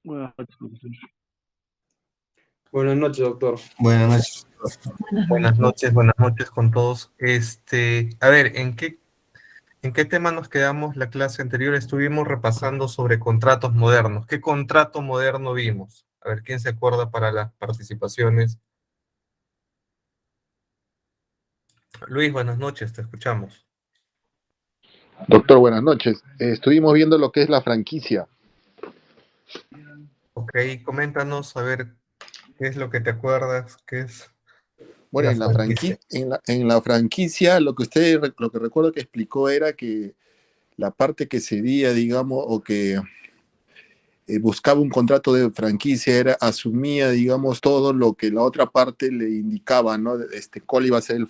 Buenas noches, profesor. Buenas noches, doctor. Buenas noches. Buenas noches con todos. A ver, ¿en qué tema nos quedamos la clase anterior? Estuvimos repasando sobre contratos modernos. ¿Qué contrato moderno vimos? A ver, ¿quién se acuerda para las participaciones? Luis, buenas noches, te escuchamos. Doctor, buenas noches. Estuvimos viendo lo que es la franquicia. Ok, coméntanos, a ver, ¿qué es lo que te acuerdas? ¿Qué es Bueno, la franquicia? en la franquicia lo que recuerdo que explicó era que la parte que cedía, digamos, o que buscaba un contrato de franquicia asumía, digamos, todo lo que la otra parte le indicaba, ¿no? Cuál iba a ser el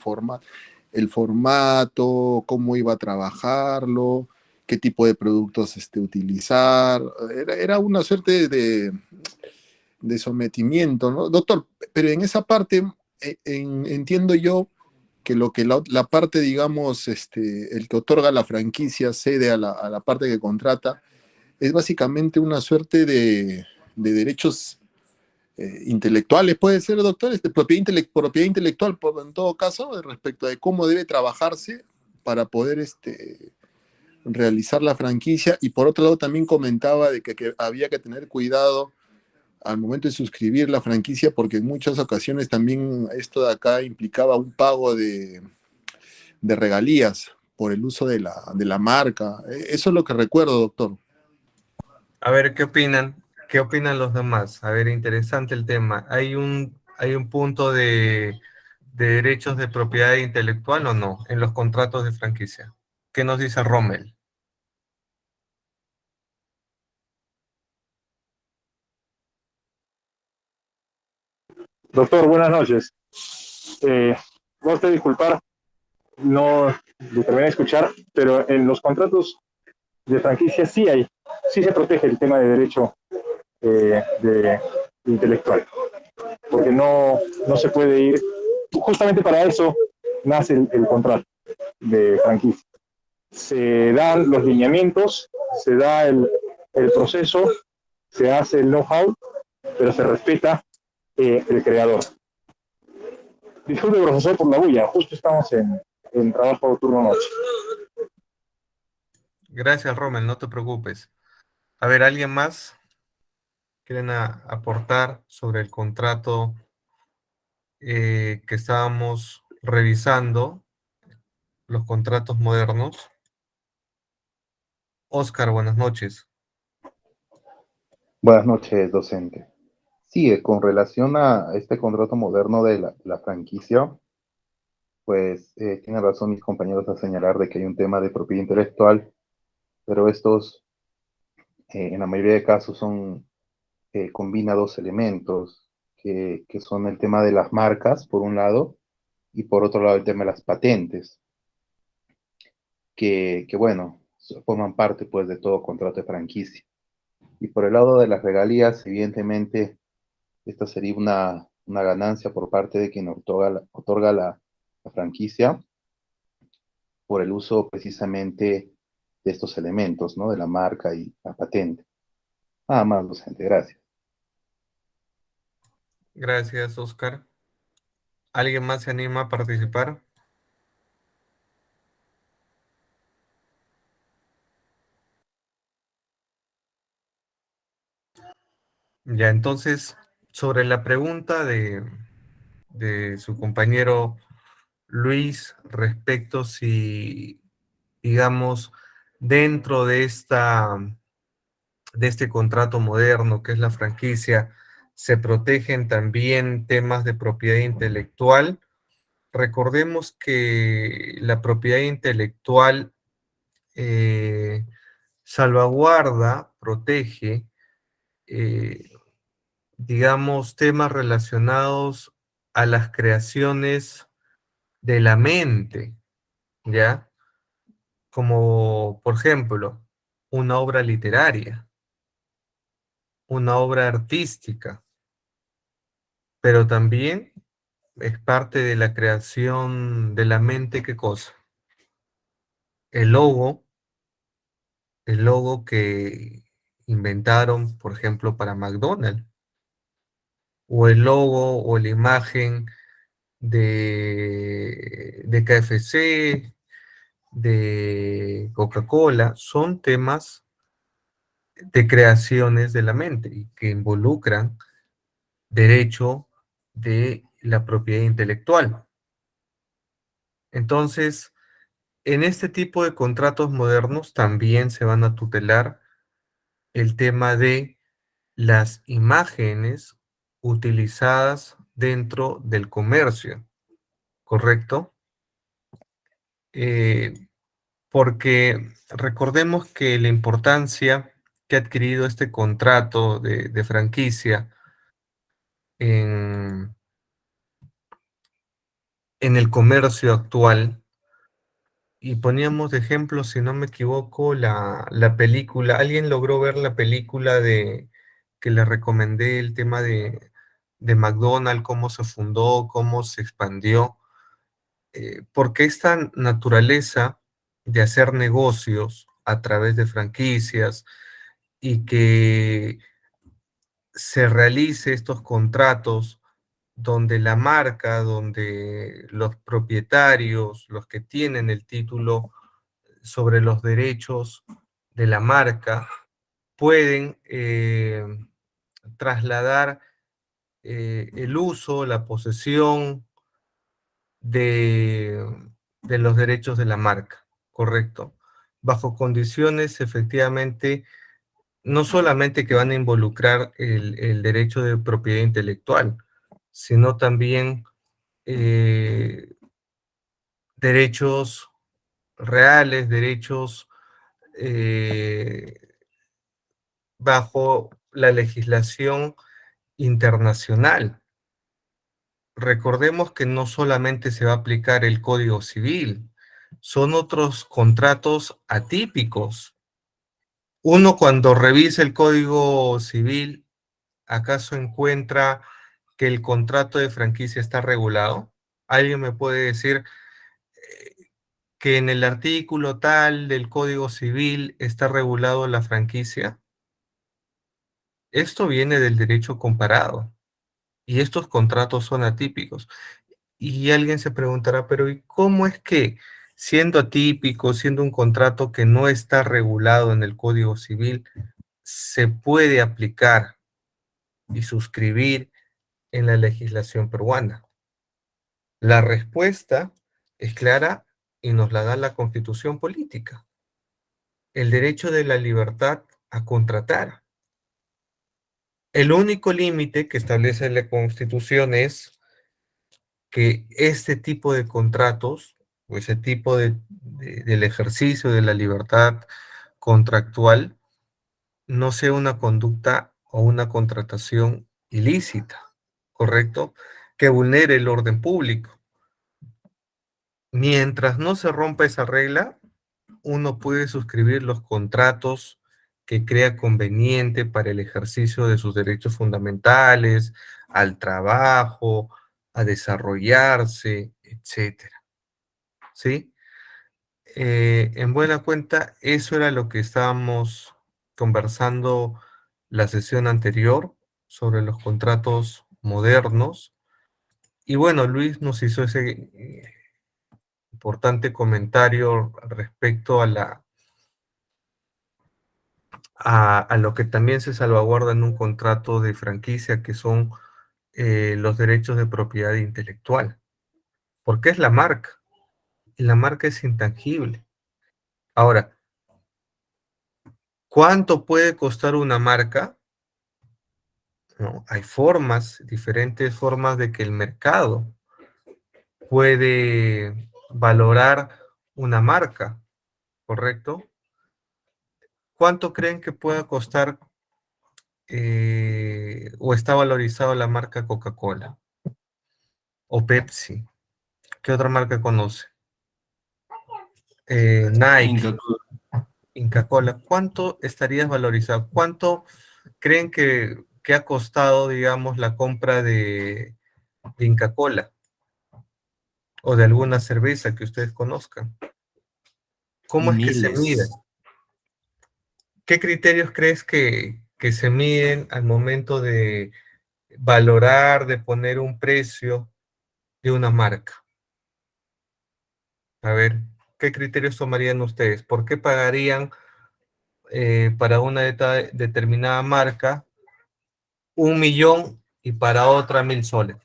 formato, cómo iba a trabajarlo, qué tipo de productos utilizar. Era una suerte de sometimiento, ¿no? Doctor, pero en esa parte entiendo yo que lo que la parte, digamos, el que otorga la franquicia cede a la parte que contrata, es básicamente una suerte de derechos intelectuales, puede ser, doctor, propiedad intelectual, en todo caso, respecto de cómo debe trabajarse para poder realizar la franquicia. Y por otro lado también comentaba de que había que tener cuidado al momento de suscribir la franquicia, porque en muchas ocasiones también esto de acá implicaba un pago de regalías por el uso de la marca. Eso es lo que recuerdo, doctor. A ver, ¿qué opinan? ¿Qué opinan los demás? A ver, interesante el tema. Hay un punto de derechos de propiedad intelectual o no en los contratos de franquicia? ¿Qué nos dice Rommel? Doctor, buenas noches. Va usted a disculpar, no lo terminé de escuchar, pero en los contratos de franquicia sí se protege el tema de derecho de intelectual, porque no se puede ir, justamente para eso nace el contrato de franquicia. Se dan los lineamientos, se da el proceso, se hace el know-how, pero se respeta el creador. Disculpe, profesor, por la bulla. Justo estamos en trabajo turno noche. Gracias, Rommel, no te preocupes. A ver, ¿alguien más quieren aportar sobre el contrato que estábamos revisando, los contratos modernos? Oscar, buenas noches. Buenas noches, docente. Sí, con relación a este contrato moderno de la franquicia, pues tiene razón mis compañeros a señalar de que hay un tema de propiedad intelectual, pero estos en la mayoría de casos combina dos elementos, que son el tema de las marcas, por un lado, y por otro lado el tema de las patentes, que bueno, forman parte pues de todo contrato de franquicia. Y por el lado de las regalías, evidentemente, esta sería una ganancia por parte de quien otorga la franquicia por el uso precisamente de estos elementos, ¿no? De la marca y la patente. Nada más, docente, gracias. Gracias, Oscar. ¿Alguien más se anima a participar? Ya, entonces, sobre la pregunta de su compañero Luis respecto si, digamos, dentro de este contrato moderno que es la franquicia, se protegen también temas de propiedad intelectual. Recordemos que la propiedad intelectual eh, salvaguarda, protege, eh, digamos, temas relacionados a las creaciones de la mente, ¿ya? Como, por ejemplo, una obra literaria, una obra artística, pero también es parte de la creación de la mente, ¿qué cosa? El logo, el logo inventaron, por ejemplo, para McDonald's, o el logo o la imagen de KFC, de Coca-Cola, son temas de creaciones de la mente y que involucran derecho de la propiedad intelectual. Entonces, en este tipo de contratos modernos también se van a tutelar el tema de las imágenes utilizadas dentro del comercio, ¿correcto? Porque recordemos que la importancia que ha adquirido este contrato de franquicia en, en el comercio actual, y poníamos de ejemplo, si no me equivoco, la película, ¿alguien logró ver la película de que le recomendé, el tema de McDonald's, cómo se fundó, cómo se expandió? Porque esta naturaleza de hacer negocios a través de franquicias y que se realice estos contratos donde la marca, donde los propietarios, los que tienen el título sobre los derechos de la marca, pueden trasladar el uso, la posesión de, de los derechos de la marca, ¿correcto? Bajo condiciones efectivamente, no solamente que van a involucrar el derecho de propiedad intelectual, sino también eh, derechos reales, derechos eh, bajo la legislación internacional. Recordemos que no solamente se va a aplicar el Código Civil, son otros contratos atípicos. Uno cuando revisa el Código Civil, ¿acaso encuentra que el contrato de franquicia está regulado? ¿Alguien me puede decir que en el artículo tal del Código Civil está regulado la franquicia? Esto viene del derecho comparado y estos contratos son atípicos. Y alguien se preguntará, pero ¿y cómo es que siendo atípico, siendo un contrato que no está regulado en el Código Civil, se puede aplicar y suscribir en la legislación peruana? La respuesta es clara y nos la da la Constitución política. El derecho de la libertad a contratar. El único límite que establece la Constitución es que este tipo de contratos o ese tipo del ejercicio de la libertad contractual no sea una conducta o una contratación ilícita, ¿correcto? Que vulnere el orden público. Mientras no se rompa esa regla, uno puede suscribir los contratos que crea conveniente para el ejercicio de sus derechos fundamentales, al trabajo, a desarrollarse, etcétera. ¿Sí? En buena cuenta, eso era lo que estábamos conversando la sesión anterior sobre los contratos modernos. Y bueno, Luis nos hizo ese importante comentario respecto a lo que también se salvaguarda en un contrato de franquicia, que son los derechos de propiedad intelectual, porque es la marca, y la marca es intangible. Ahora, ¿cuánto puede costar una marca? ¿No? Hay formas, diferentes formas de que el mercado puede valorar una marca, ¿correcto? ¿Cuánto creen que pueda costar o está valorizado la marca Coca-Cola o Pepsi? ¿Qué otra marca conoce? Nike, Inca Kola. ¿Cuánto estarías valorizado? ¿Cuánto creen que ha costado, digamos, la compra de Inca Kola o de alguna cerveza que ustedes conozcan? ¿Cómo es que se mide? Miles. ¿Qué criterios crees que se miden al momento de valorar, de poner un precio de una marca? A ver, ¿qué criterios tomarían ustedes? ¿Por qué pagarían para una determinada marca 1 millón y para otra 1000 soles?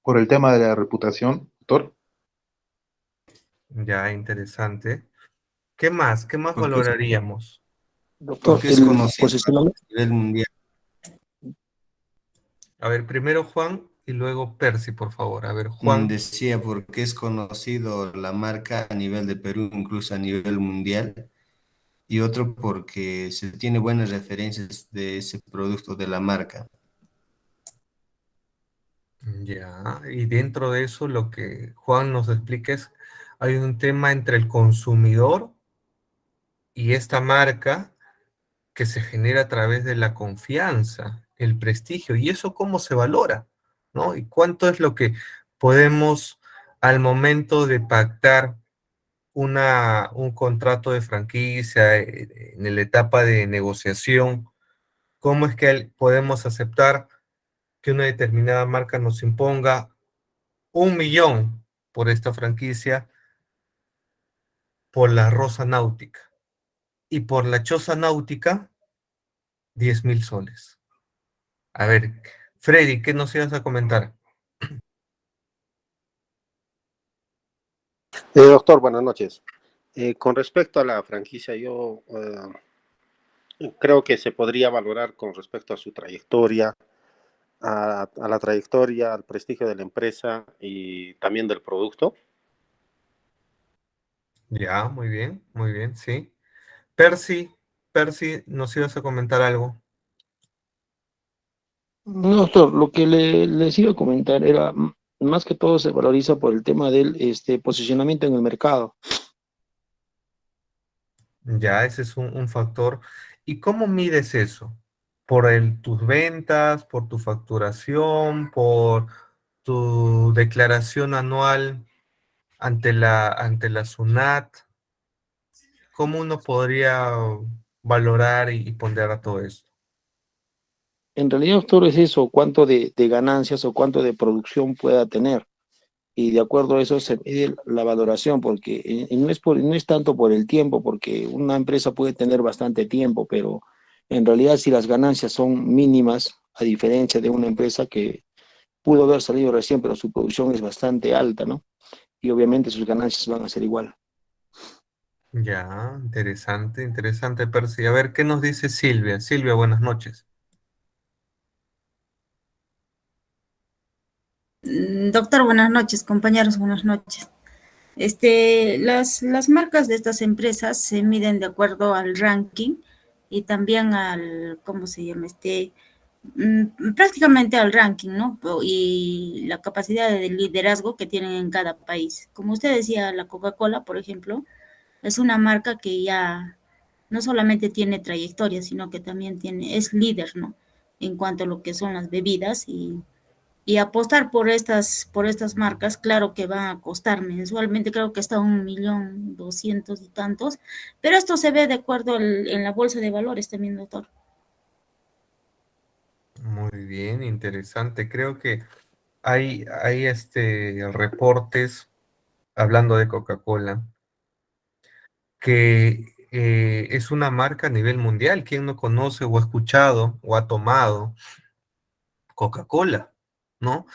Por el tema de la reputación, doctor. Ya, interesante. ¿Qué más? ¿Qué más Porque, valoraríamos? porque es conocido a nivel mundial. A ver, primero Juan y luego Percy, por favor. A ver, Juan. Decía porque es conocido la marca a nivel de Perú, incluso a nivel mundial, y otro porque se tiene buenas referencias de ese producto de la marca. Ya, y dentro de eso lo que Juan nos explica es, hay un tema entre el consumidor y esta marca que se genera a través de la confianza, el prestigio, y eso cómo se valora, ¿no? Y cuánto es lo que podemos al momento de pactar un contrato de franquicia en la etapa de negociación, cómo es que podemos aceptar que una determinada marca nos imponga 1 millón por esta franquicia por la Rosa Náutica y por la Choza Náutica 10.000 soles. A ver, Freddy, ¿qué nos ibas a comentar? Doctor, buenas noches. Con respecto a la franquicia, yo creo que se podría valorar con respecto a su trayectoria, a la trayectoria, al prestigio de la empresa y también del producto. Ya, muy bien, sí. Percy, ¿nos ibas a comentar algo? No, doctor, lo que les iba a comentar era, más que todo se valoriza por el tema del posicionamiento en el mercado. Ya, ese es un factor. ¿Y cómo mides eso? ¿Por tus ventas, por tu facturación, por tu declaración anual ante la SUNAT? ¿Cómo uno podría valorar y ponderar todo esto? En realidad, doctor, es eso, cuánto de ganancias o cuánto de producción pueda tener. Y de acuerdo a eso se mide la valoración, porque no es tanto por el tiempo, porque una empresa puede tener bastante tiempo, pero en realidad si las ganancias son mínimas, a diferencia de una empresa que pudo haber salido recién, pero su producción es bastante alta, ¿no? Y obviamente sus ganancias van a ser igual. Ya, interesante, Percy. A ver, ¿qué nos dice Silvia? Silvia, buenas noches. Doctor, buenas noches, compañeros, buenas noches. Las marcas de estas empresas se miden de acuerdo al ranking y también al, ¿cómo se llama? Prácticamente al ranking, ¿no? Y la capacidad de liderazgo que tienen en cada país. Como usted decía, la Coca-Cola, por ejemplo, es una marca que ya no solamente tiene trayectoria, sino que también es líder, ¿no? En cuanto a lo que son las bebidas y apostar por estas marcas, claro que va a costar mensualmente, creo que está 1.200.000 y tantos, pero esto se ve de acuerdo en la bolsa de valores también, doctor. Muy bien, interesante. Creo que hay reportes, hablando de Coca-Cola, que es una marca a nivel mundial. ¿Quién no conoce o ha escuchado o ha tomado Coca-Cola? ¿No?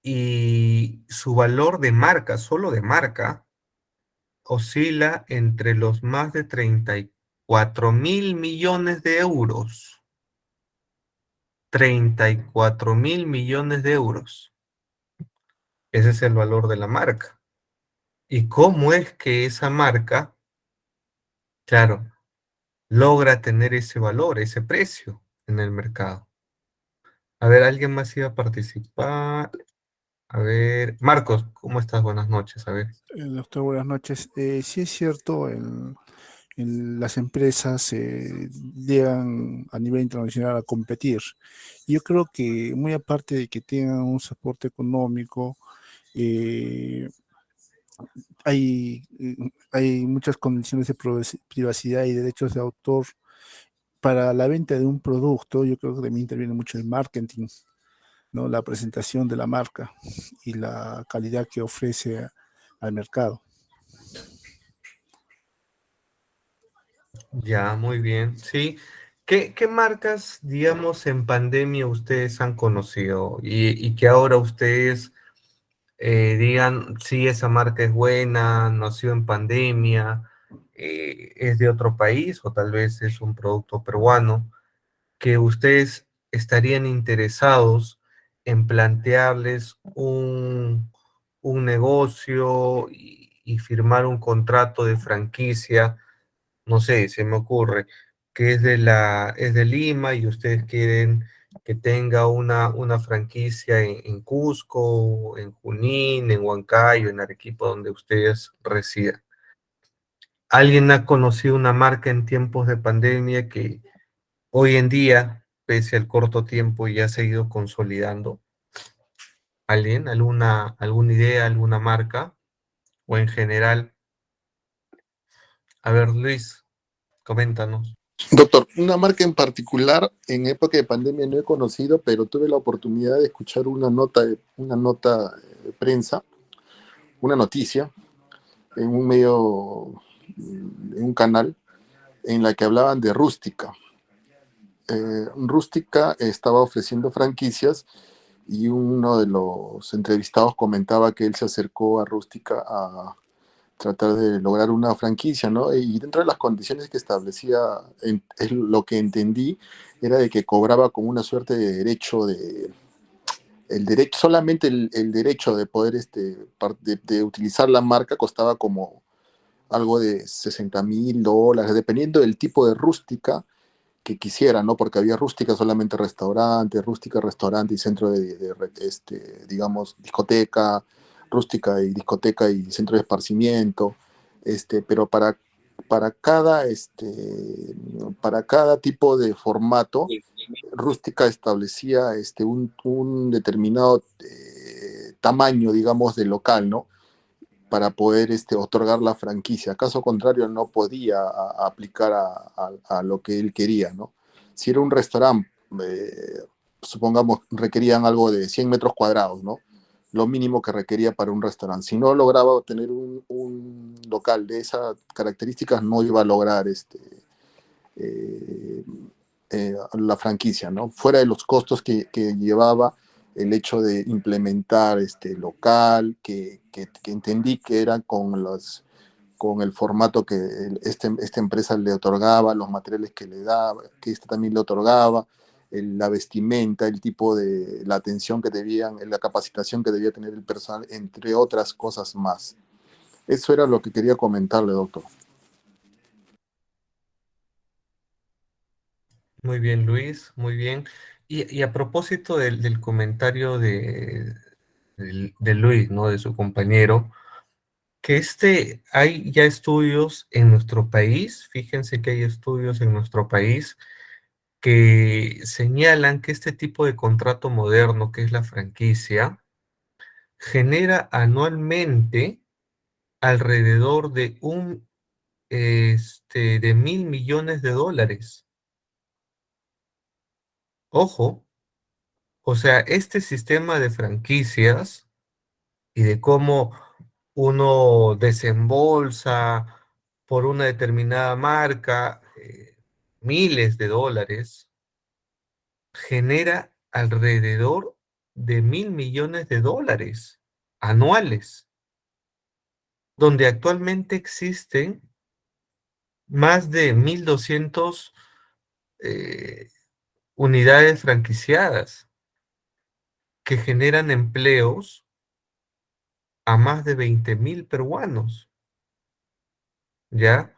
Y su valor de marca, solo de marca, oscila entre los más de 34.000 millones de euros. 34.000 millones de euros. Ese es el valor de la marca. ¿Y cómo es que esa marca, claro, logra tener ese valor, ese precio en el mercado? A ver, ¿alguien más iba a participar? A ver, Marcos, ¿cómo estás? Buenas noches, a ver. Doctor, buenas noches. Sí es cierto, las empresas llegan a nivel internacional a competir. Yo creo que muy aparte de que tengan un soporte económico, eh, hay, hay muchas condiciones de privacidad y derechos de autor para la venta de un producto. Yo creo que también interviene mucho el marketing, ¿no? La presentación de la marca y la calidad que ofrece al mercado. Ya, muy bien. Sí. ¿Qué marcas, digamos, en pandemia ustedes han conocido y que ahora ustedes digan, sí, esa marca es buena, nació en pandemia, es de otro país o tal vez es un producto peruano, que ustedes estarían interesados en plantearles un negocio y firmar un contrato de franquicia? No sé, se me ocurre que es de Lima y ustedes quieren que tenga una franquicia en Cusco, en Junín, en Huancayo, en Arequipa, donde ustedes residan. ¿Alguien ha conocido una marca en tiempos de pandemia que hoy en día, pese al corto tiempo, ya se ha ido consolidando? ¿Alguien? ¿Alguna idea, alguna marca? ¿O en general? A ver, Luis, coméntanos. Doctor, una marca en particular en época de pandemia no he conocido, pero tuve la oportunidad de escuchar una nota de prensa, una noticia en un medio, en un canal, en la que hablaban de Rústica. Rústica estaba ofreciendo franquicias y uno de los entrevistados comentaba que él se acercó a Rústica a tratar de lograr una franquicia, ¿no? Y dentro de las condiciones que establecía, lo que entendí, era de que cobraba como una suerte de derecho el derecho, solamente el derecho de poder, de utilizar la marca costaba como algo de $60,000, dependiendo del tipo de rústica que quisiera, ¿no? Porque había rústica solamente restaurante y centro digamos, discoteca, rústica y discoteca y centro de esparcimiento, pero para cada tipo de formato, rústica establecía un determinado tamaño, digamos, de local, ¿no? Para poder otorgar la franquicia. Caso contrario, no podía aplicar a lo que él quería, ¿no? Si era un restaurante, supongamos, requerían algo de 100 metros cuadrados, ¿no? Lo mínimo que requería para un restaurante. Si no lograba obtener un local de esas características, no iba a lograr la franquicia, ¿no? Fuera de los costos que llevaba el hecho de implementar este local, que entendí que era con el formato que esta empresa le otorgaba, los materiales que le daba, que este también le otorgaba, la vestimenta, el tipo de la atención que debían, la capacitación que debía tener el personal, entre otras cosas más. Eso era lo que quería comentarle, doctor. Muy bien, Luis, muy bien. Y a propósito del comentario de Luis, ¿no? De su compañero, que hay ya estudios en nuestro país, fíjense que hay estudios en nuestro país que señalan que este tipo de contrato moderno, que es la franquicia, genera anualmente alrededor de 1.000 millones de dólares. Ojo. O sea, este sistema de franquicias y de cómo uno desembolsa por una determinada marca miles de dólares, genera alrededor de 1.000 millones de dólares anuales, donde actualmente existen más de 1.200 eh, unidades franquiciadas que generan empleos a más de 20.000 peruanos, ¿ya?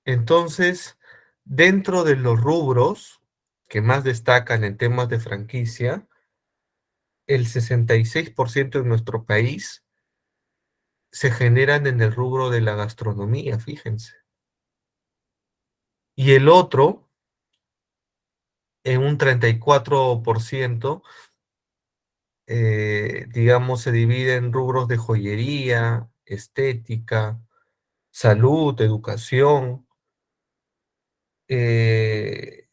Entonces, dentro de los rubros que más destacan en temas de franquicia, el 66% de nuestro país se generan en el rubro de la gastronomía, fíjense. Y el otro, en un 34%, digamos, se divide en rubros de joyería, estética, salud, educación,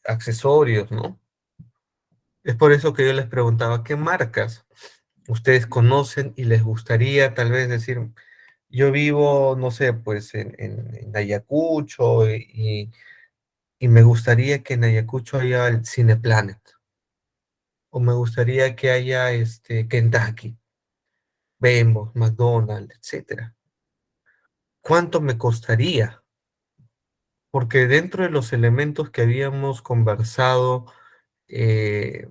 accesorios, ¿no? Es por eso que yo les preguntaba, ¿qué marcas ustedes conocen y les gustaría tal vez decir, yo vivo, no sé, pues en Ayacucho y me gustaría que en Ayacucho haya el Cineplanet, o me gustaría que haya Kentucky, Bembo, McDonald's, etcétera. ¿Cuánto me costaría? Porque dentro de los elementos que habíamos conversado eh,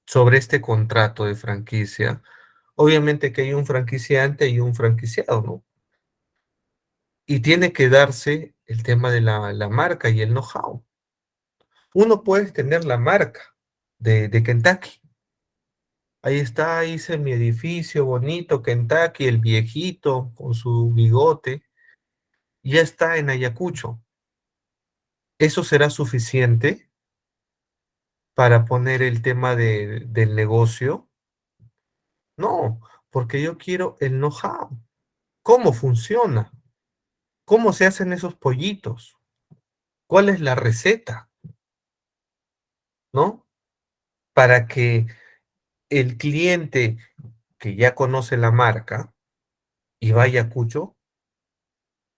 sobre este contrato de franquicia, obviamente que hay un franquiciante y un franquiciado, ¿no? Y tiene que darse el tema de la marca y el know-how. Uno puede tener la marca de Kentucky. Ahí está, hice mi edificio bonito, Kentucky, el viejito con su bigote, ya está en Ayacucho. ¿Eso será suficiente para poner el tema del negocio? No, porque yo quiero el know-how. ¿Cómo funciona? ¿Cómo se hacen esos pollitos? ¿Cuál es la receta? ¿No? Para que el cliente que ya conoce la marca y vaya a Cucho,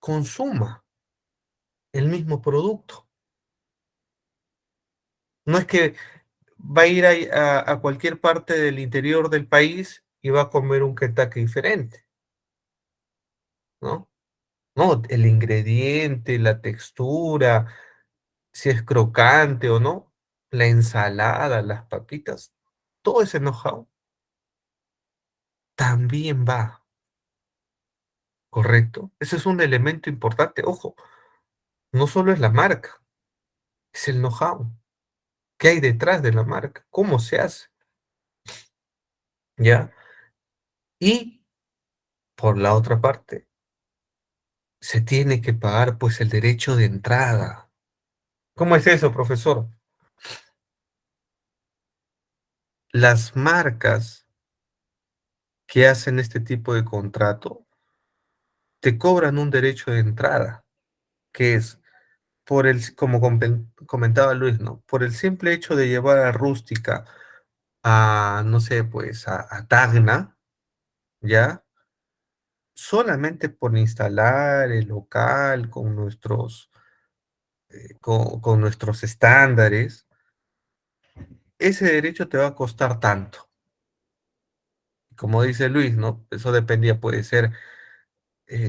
consuma el mismo producto. No es que va a ir a cualquier parte del interior del país y va a comer un Kentucky diferente, ¿no? No, el ingrediente, la textura, si es crocante o no, la ensalada, las papitas, todo ese know-how también va, ¿correcto? Ese es un elemento importante. Ojo, no solo es la marca, es el know-how. ¿Qué hay detrás de la marca? ¿Cómo se hace? ¿Ya? Y por la otra parte, se tiene que pagar pues el derecho de entrada. ¿Cómo es eso, profesor? Las marcas que hacen este tipo de contrato te cobran un derecho de entrada, que es como comentaba Luis, ¿no? Por el simple hecho de llevar a Rústica a, no sé, pues a Tacna, ¿ya? Solamente por instalar el local con nuestros estándares, ese derecho te va a costar tanto. Como dice Luis, ¿no? Eso dependía, puede ser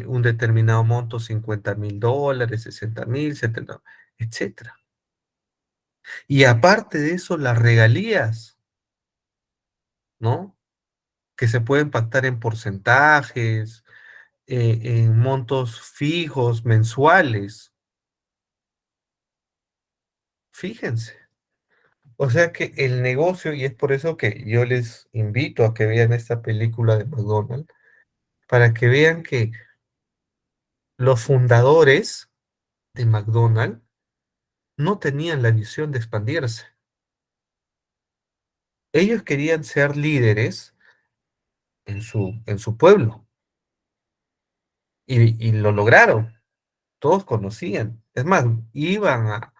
un determinado monto, $50,000, 60,000, 70, etcétera. Y aparte de eso, las regalías, ¿no? Que se pueden pactar en porcentajes, en montos fijos, mensuales. Fíjense. O sea que el negocio, y es por eso que yo les invito a que vean esta película de McDonald's, para que vean que los fundadores de McDonald's no tenían la visión de expandirse. Ellos querían ser líderes en su pueblo y lo lograron. Todos conocían. Es más, iban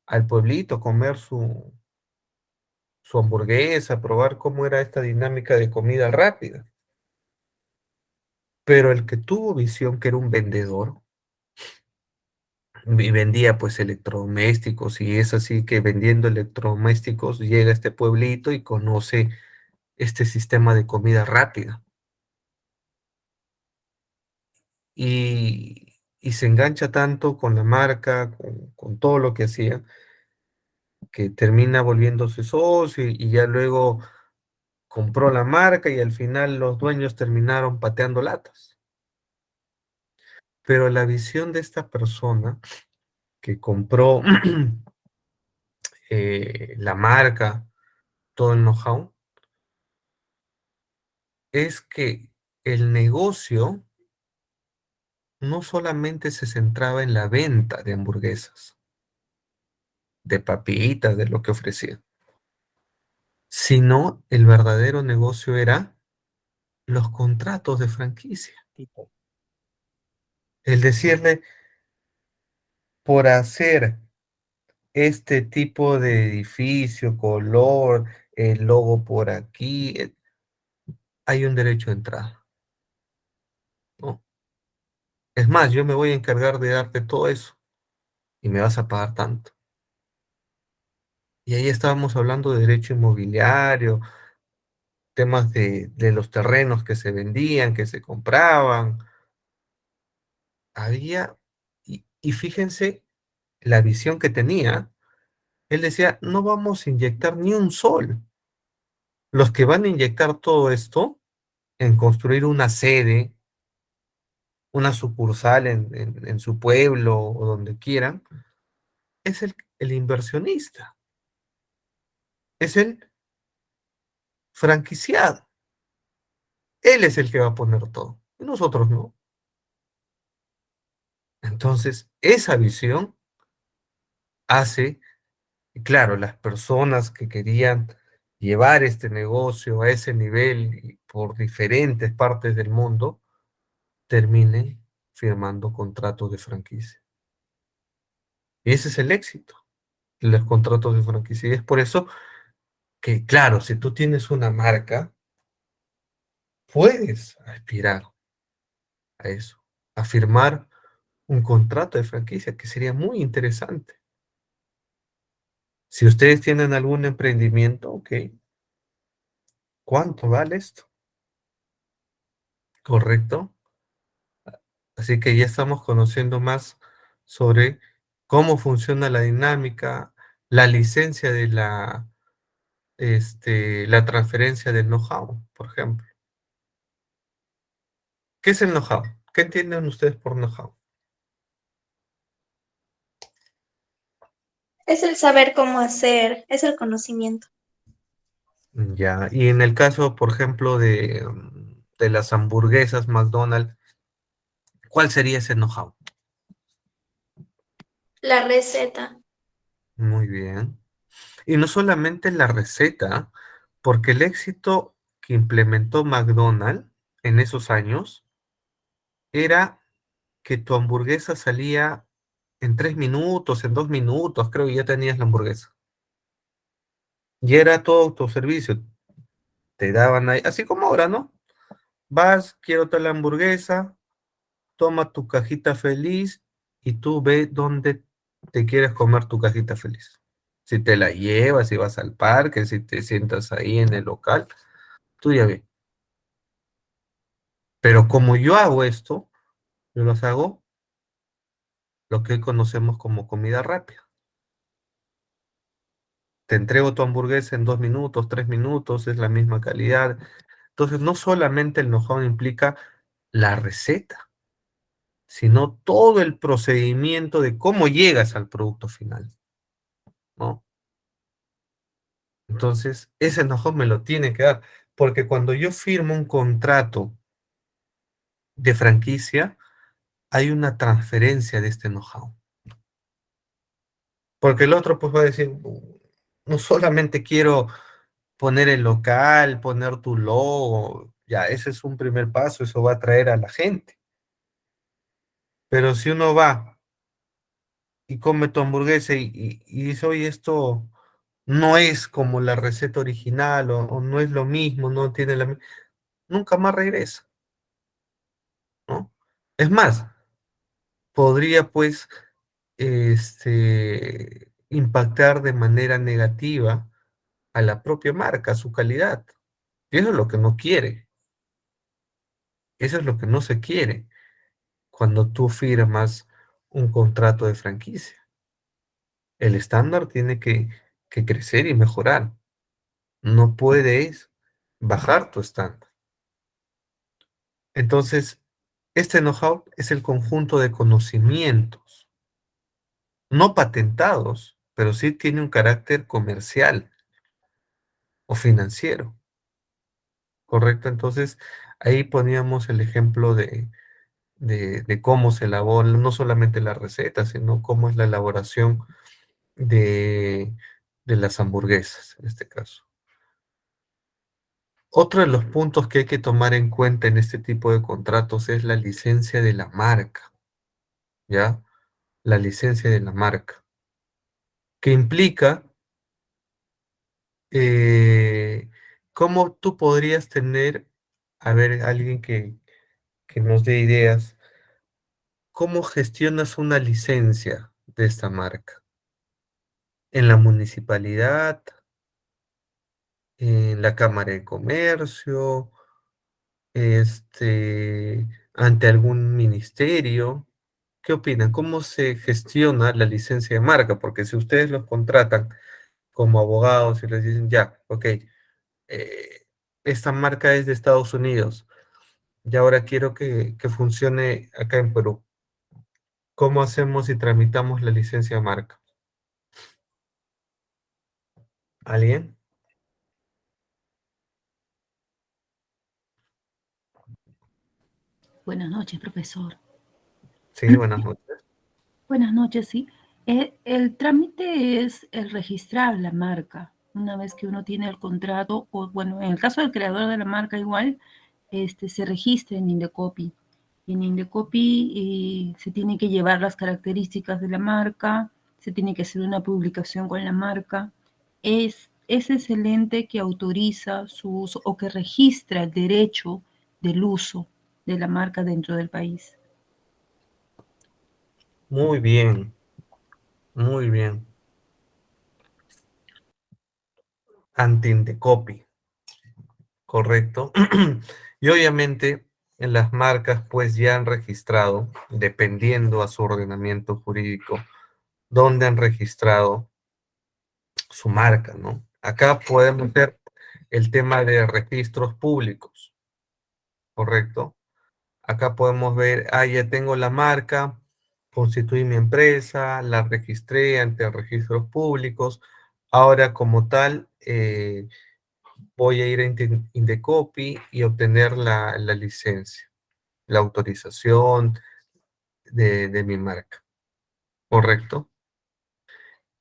al pueblito a comer su hamburguesa, a probar cómo era esta dinámica de comida rápida. Pero el que tuvo visión, que era un vendedor, y vendía pues electrodomésticos, y es así que vendiendo electrodomésticos llega a este pueblito y conoce este sistema de comida rápida. Y se engancha tanto con la marca, con todo lo que hacía, que termina volviéndose socio y ya luego compró la marca y al final los dueños terminaron pateando latas. Pero la visión de esta persona que compró la marca, todo el know-how, es que el negocio no solamente se centraba en la venta de hamburguesas, de papitas, de lo que ofrecía, sino el verdadero negocio era los contratos de franquicia. El decirle, por hacer este tipo de edificio, color, el logo por aquí, hay un derecho de entrada, ¿no? Es más, yo me voy a encargar de darte todo eso y me vas a pagar tanto. Y ahí estábamos hablando de derecho inmobiliario, temas de los terrenos que se vendían, que se compraban. Había, y fíjense la visión que tenía. Él decía, no vamos a inyectar ni un sol. Los que van a inyectar todo esto en construir una sede, una sucursal en su pueblo o donde quieran, es el inversionista, es el franquiciado. Él es el que va a poner todo, y nosotros no. Entonces, esa visión hace, y claro, las personas que querían llevar este negocio a ese nivel y por diferentes partes del mundo, terminen firmando contratos de franquicia. Y ese es el éxito de los contratos de franquicia. Y es por eso que, claro, si tú tienes una marca, puedes aspirar a eso, a firmar un contrato de franquicia, que sería muy interesante. Si ustedes tienen algún emprendimiento, ok, ¿cuánto vale esto? ¿Correcto? Así que ya estamos conociendo más sobre cómo funciona la dinámica, la licencia de la transferencia del know-how, por ejemplo. ¿Qué es el know-how? ¿Qué entienden ustedes por know-how? Es el saber cómo hacer, es el conocimiento. Ya, y en el caso, por ejemplo, de las hamburguesas McDonald's, ¿cuál sería ese know-how? La receta. Muy bien. Y no solamente la receta, porque el éxito que implementó McDonald's en esos años era que tu hamburguesa salía en 3 minutos, en 2 minutos, creo que ya tenías la hamburguesa. Y era todo autoservicio. Te daban ahí, así como ahora, ¿no? Vas, quiero tal hamburguesa, toma tu cajita feliz y tú ve dónde te quieres comer tu cajita feliz. Si te la llevas, si vas al parque, si te sientas ahí en el local, tú ya ves. Pero como yo hago esto, yo los hago lo que hoy conocemos como comida rápida. Te entrego tu hamburguesa en 2 minutos, 3 minutos, es la misma calidad. Entonces, no solamente el know-how implica la receta, sino todo el procedimiento de cómo llegas al producto final, ¿no? Entonces, ese know-how me lo tiene que dar, porque cuando yo firmo un contrato de franquicia, hay una transferencia de este know-how. Porque el otro pues va a decir, no solamente quiero poner el local, poner tu logo, ya, ese es un primer paso, eso va a atraer a la gente. Pero si uno va y come tu hamburguesa y dice, oye, esto no es como la receta original o no es lo mismo, no tiene nunca más regresa, ¿no? Es más, podría pues impactar de manera negativa a la propia marca, a su calidad. Y eso es lo que no quiere, eso es lo que no se quiere cuando tú firmas un contrato de franquicia. El estándar tiene que crecer y mejorar. No puedes bajar tu estándar. Entonces, este know-how es el conjunto de conocimientos, no patentados, pero sí tiene un carácter comercial o financiero, ¿correcto? Entonces, ahí poníamos el ejemplo de cómo se elabora, no solamente la receta, sino cómo es la elaboración de las hamburguesas, en este caso. Otro de los puntos que hay que tomar en cuenta en este tipo de contratos es la licencia de la marca, ¿ya? La licencia de la marca, que implica eh, cómo tú podrías tener, a ver, alguien que nos dé ideas, cómo gestionas una licencia de esta marca en la municipalidad, en la Cámara de Comercio, ante algún ministerio. ¿Qué opinan? ¿Cómo se gestiona la licencia de marca? Porque si ustedes los contratan como abogados y les dicen, ya, ok, esta marca es de Estados Unidos y ahora quiero que funcione acá en Perú. ¿Cómo hacemos y tramitamos la licencia de marca? ¿Alguien? Buenas noches, profesor. Sí, buenas noches. Buenas noches, sí. El trámite es el registrar la marca. Una vez que uno tiene el contrato, o bueno, en el caso del creador de la marca igual, se registra en Indecopi. En Indecopi se tienen que llevar las características de la marca, se tiene que hacer una publicación con la marca. Ese es el ente que autoriza su uso o que registra el derecho del uso de la marca dentro del país. Muy bien, muy bien. Ante Indecopi, correcto. Y obviamente en las marcas pues ya han registrado, dependiendo a su ordenamiento jurídico, dónde han registrado su marca, ¿no? Acá podemos ver el tema de registros públicos, ¿correcto? Acá podemos ver, ya tengo la marca, constituí mi empresa, la registré ante registros públicos. Ahora, como tal, voy a ir a Indecopi y obtener la licencia, la autorización de mi marca, ¿correcto?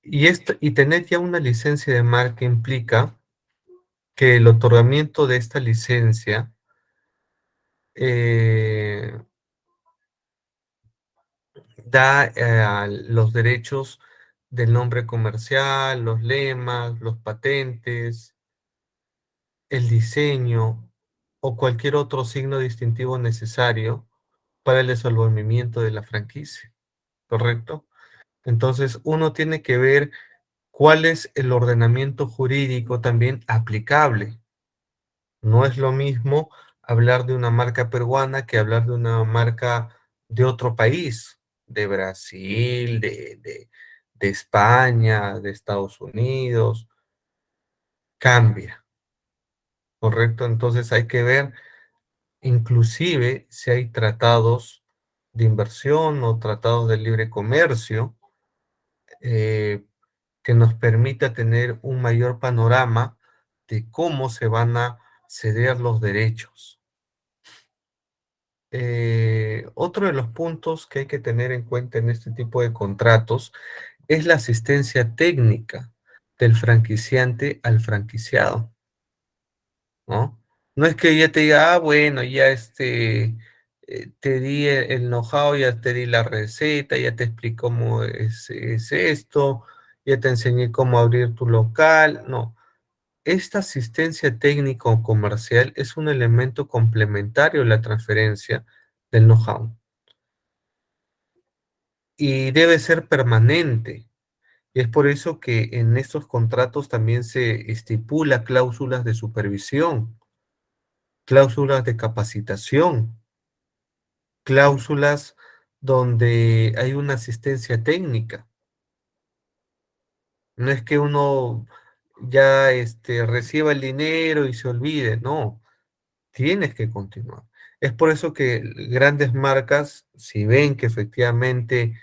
Y tener ya una licencia de marca implica que el otorgamiento de esta licencia eh, da los derechos del nombre comercial, los lemas, los patentes, el diseño o cualquier otro signo distintivo necesario para el desenvolvimiento de la franquicia, ¿correcto? Entonces, uno tiene que ver cuál es el ordenamiento jurídico también aplicable. No es lo mismo hablar de una marca peruana que hablar de una marca de otro país, de Brasil, de España, de Estados Unidos. Cambia, ¿correcto? Entonces hay que ver inclusive si hay tratados de inversión o tratados de libre comercio eh, que nos permita tener un mayor panorama de cómo se van a ceder los derechos. Otro de los puntos que hay que tener en cuenta en este tipo de contratos es la asistencia técnica del franquiciante al franquiciado, ¿no? No es que ya te diga, bueno, ya te di el know-how, ya te di la receta, ya te explico cómo es esto, ya te enseñé cómo abrir tu local. No, esta asistencia técnica o comercial es un elemento complementario a la transferencia del know-how y debe ser permanente. Y es por eso que en estos contratos también se estipula cláusulas de supervisión, cláusulas de capacitación, cláusulas donde hay una asistencia técnica. No es que uno ya reciba el dinero y se olvide, no, tienes que continuar. Es por eso que grandes marcas, si ven que efectivamente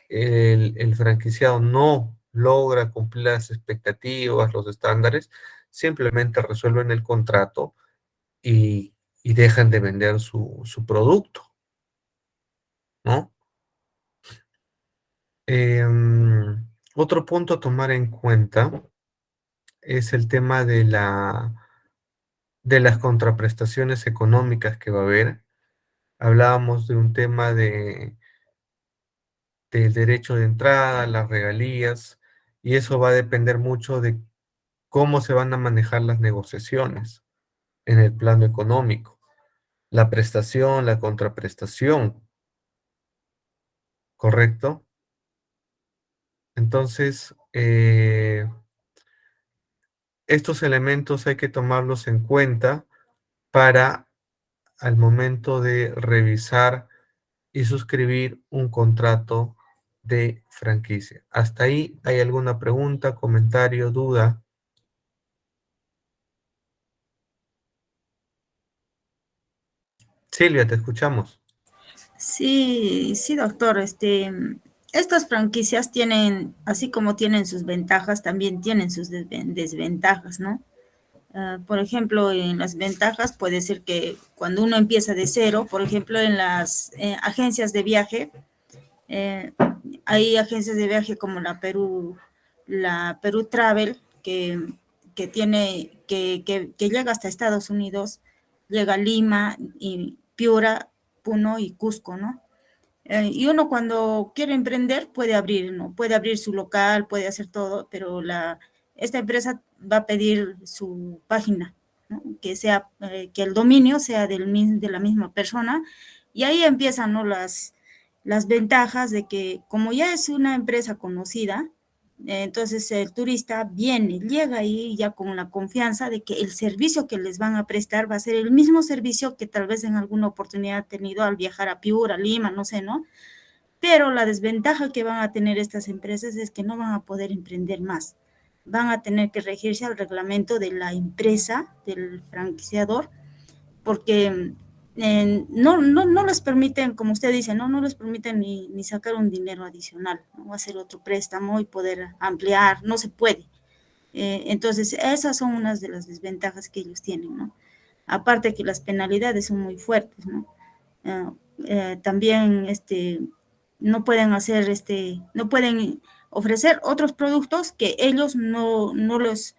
el franquiciado no logra cumplir las expectativas, los estándares, simplemente resuelven el contrato y dejan de vender su producto, ¿no? Otro punto a tomar en cuenta es el tema de las contraprestaciones económicas que va a haber. Hablábamos de un tema del derecho de entrada, las regalías, y eso va a depender mucho de cómo se van a manejar las negociaciones en el plano económico. La prestación, la contraprestación, ¿correcto? Entonces, estos elementos hay que tomarlos en cuenta para al momento de revisar y suscribir un contrato de franquicia. ¿Hasta ahí hay alguna pregunta, comentario, duda? Silvia, te escuchamos. Sí, sí, doctor. Estas franquicias tienen, así como tienen sus ventajas, también tienen sus desventajas, ¿no? Por ejemplo, en las ventajas puede ser que cuando uno empieza de cero, por ejemplo, en las agencias de viaje, eh, hay agencias de viaje como la Perú Travel, que llega hasta Estados Unidos, llega a Lima, y Piura, Puno y Cusco, ¿no? Y uno cuando quiere emprender puede abrir, ¿no? Puede abrir su local, puede hacer todo, pero esta empresa va a pedir su página, ¿no? Que el dominio sea de la misma persona, y ahí empiezan, ¿no? Las ventajas de que como ya es una empresa conocida, entonces el turista viene, llega ahí ya con la confianza de que el servicio que les van a prestar va a ser el mismo servicio que tal vez en alguna oportunidad ha tenido al viajar a Piura, Lima, no sé, ¿no? Pero la desventaja que van a tener estas empresas es que no van a poder emprender más. Van a tener que regirse al reglamento de la empresa, del franquiciador, porque no les permiten, como usted dice, no les permiten ni sacar un dinero adicional, ¿no? Hacer otro préstamo y poder ampliar, no se puede. Entonces, esas son unas de las desventajas que ellos tienen, ¿no? Aparte que las penalidades son muy fuertes, ¿no? También no pueden no pueden ofrecer otros productos que ellos no les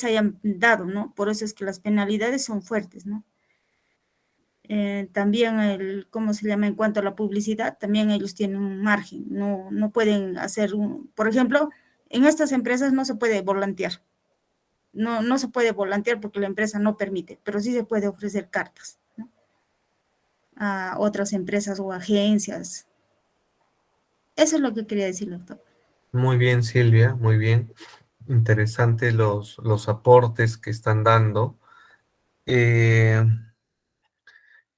hayan dado, ¿no? Por eso es que las penalidades son fuertes, ¿no? También ¿cómo se llama? En cuanto a la publicidad, también ellos tienen un margen, no pueden hacer por ejemplo, en estas empresas no se puede volantear, no se puede volantear porque la empresa no permite, pero sí se puede ofrecer cartas, ¿no? A otras empresas o agencias. Eso es lo que quería decir, doctor. Muy bien, Silvia, muy bien. Interesante los aportes que están dando.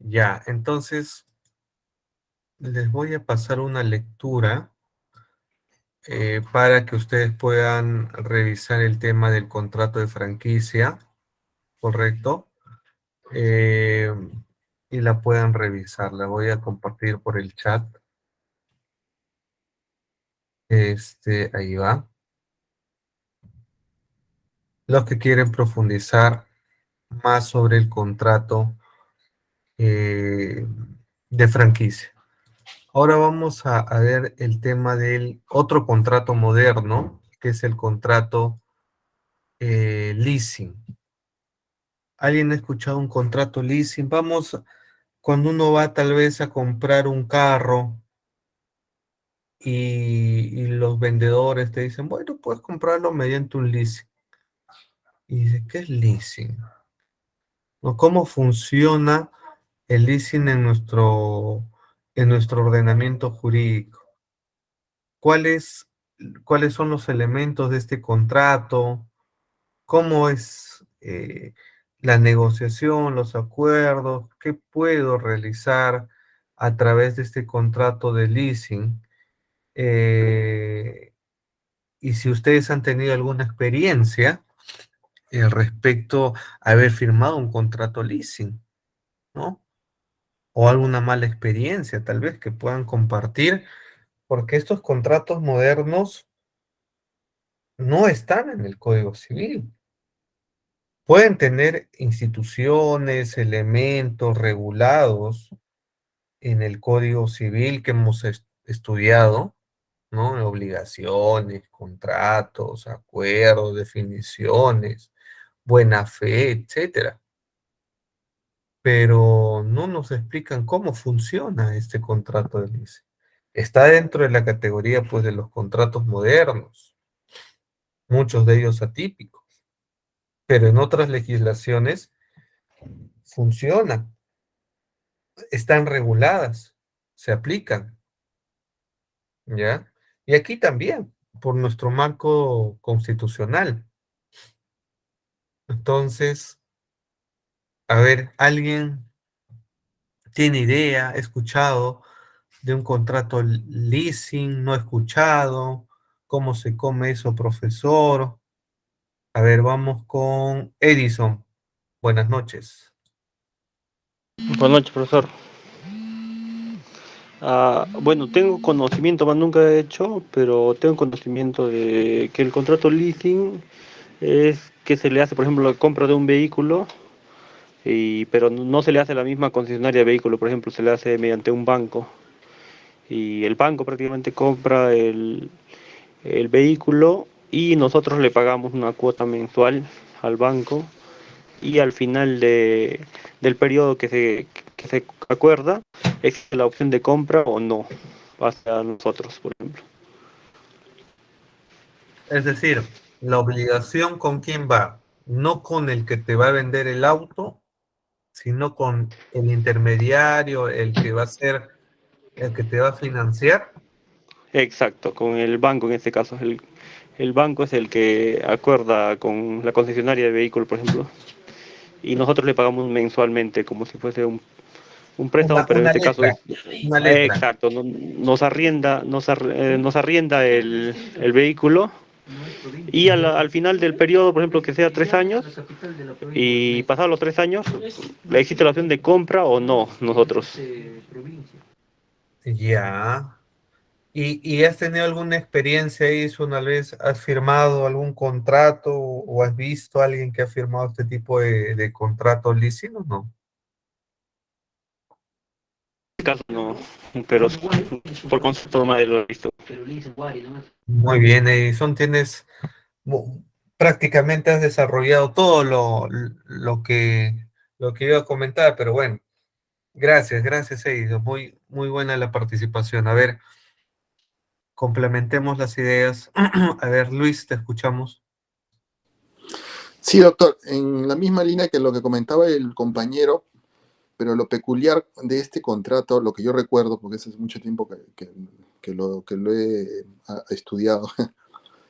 Ya, entonces les voy a pasar una lectura para que ustedes puedan revisar el tema del contrato de franquicia, ¿correcto? Y la puedan revisar. La voy a compartir por el chat. Ahí va. Los que quieren profundizar más sobre el contrato de franquicia. Ahora vamos a ver el tema del otro contrato moderno, que es el contrato leasing. ¿Alguien ha escuchado un contrato leasing? Cuando uno va tal vez a comprar un carro y los vendedores te dicen, bueno, puedes comprarlo mediante un leasing. Y dice, ¿qué es leasing? ¿No? ¿Cómo funciona el leasing en nuestro ordenamiento jurídico? ¿Cuáles son los elementos de este contrato? ¿Cómo es la negociación, los acuerdos? ¿Qué puedo realizar a través de este contrato de leasing? Y si ustedes han tenido alguna experiencia respecto a haber firmado un contrato leasing, ¿no? O alguna mala experiencia, tal vez, que puedan compartir, porque estos contratos modernos no están en el Código Civil. Pueden tener instituciones, elementos regulados en el Código Civil que hemos estudiado, ¿no? Obligaciones, contratos, acuerdos, definiciones, buena fe, etcétera. pero no nos explican cómo funciona este contrato de leasing. Está dentro de la categoría, pues, de los contratos modernos, muchos de ellos atípicos, pero en otras legislaciones funcionan, están reguladas, se aplican, ¿ya? Y aquí también, por nuestro marco constitucional. Entonces, a ver, ¿alguien tiene idea, ha escuchado de un contrato leasing, no ha escuchado? ¿Cómo se come eso, profesor? A ver, vamos con Edison. Buenas noches. Buenas noches, profesor. Bueno, tengo conocimiento, más nunca he hecho, pero tengo conocimiento de que el contrato leasing es que se le hace, por ejemplo, la compra de un vehículo, pero no se le hace a la misma concesionaria de vehículo, por ejemplo, se le hace mediante un banco. Y el banco prácticamente compra el vehículo y nosotros le pagamos una cuota mensual al banco y al final del periodo que se acuerda, existe la opción de compra o no hacia nosotros, por ejemplo. Es decir, la obligación con quién va, no con el que te va a vender el auto, sino con el intermediario, el que va a ser, el que te va a financiar. Exacto, con el banco en este caso. El banco es el que acuerda con la concesionaria de vehículos, por ejemplo, y nosotros le pagamos mensualmente como si fuese un préstamo, pero en Una este caso letra, es una letra. exacto, nos arrienda el vehículo y al final del periodo, por ejemplo, que sea 3 años, y pasados los 3 años, existe la opción de compra o no nosotros. Ya. ¿Y has tenido alguna experiencia ahí? ¿Una vez has firmado algún contrato o has visto a alguien que ha firmado este tipo de contrato leasing o no? En este caso no, pero por concepto nomás lo he visto. Muy bien, Edison, prácticamente has desarrollado todo lo que iba a comentar, pero bueno, gracias, Edison. Muy buena la participación. A ver, complementemos las ideas. A ver, Luis, te escuchamos. Sí, doctor, en la misma línea que lo que comentaba el compañero, pero lo peculiar de este contrato, lo que yo recuerdo, porque hace mucho tiempo que lo he estudiado,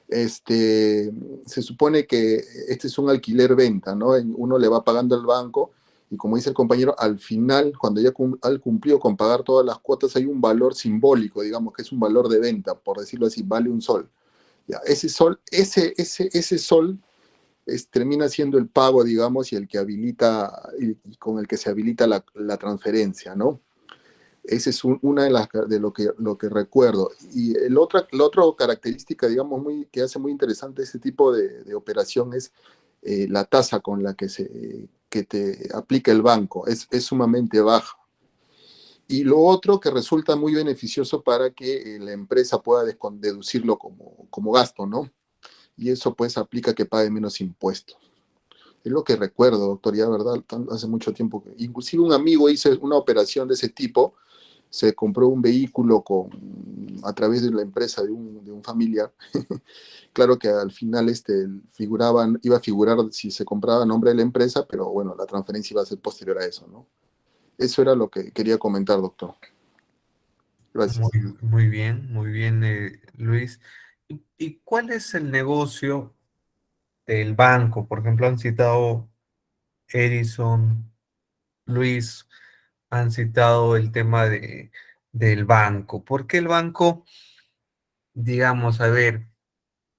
se supone que este es un alquiler-venta, ¿no? Uno le va pagando al banco y como dice el compañero, al final, cuando ya ha cumplido con pagar todas las cuotas, hay un valor simbólico, digamos que es un valor de venta, por decirlo así, vale un sol. Ya, ese sol, ese sol termina siendo el pago, digamos, y el que habilita, y con el que se habilita la transferencia, ¿no? Esa es una de lo que recuerdo. Y la otra característica, digamos, que hace muy interesante este tipo de operación es la tasa con la que te aplica el banco. Es sumamente baja. Y lo otro que resulta muy beneficioso para que la empresa pueda deducirlo como gasto, ¿no? Y eso pues aplica que pague menos impuestos. Es lo que recuerdo, doctor, ya, ¿verdad? Hace mucho tiempo. Inclusive un amigo hizo una operación de ese tipo, se compró un vehículo a través de la empresa de un familiar. Claro que al final iba a figurar si se compraba a nombre de la empresa, pero bueno, la transferencia iba a ser posterior a eso, ¿no? Eso era lo que quería comentar, doctor. Gracias. Muy bien, Luis. ¿Y cuál es el negocio del banco? Por ejemplo, han citado Edison, Luis, han citado el tema del banco. ¿Por qué el banco, digamos, a ver,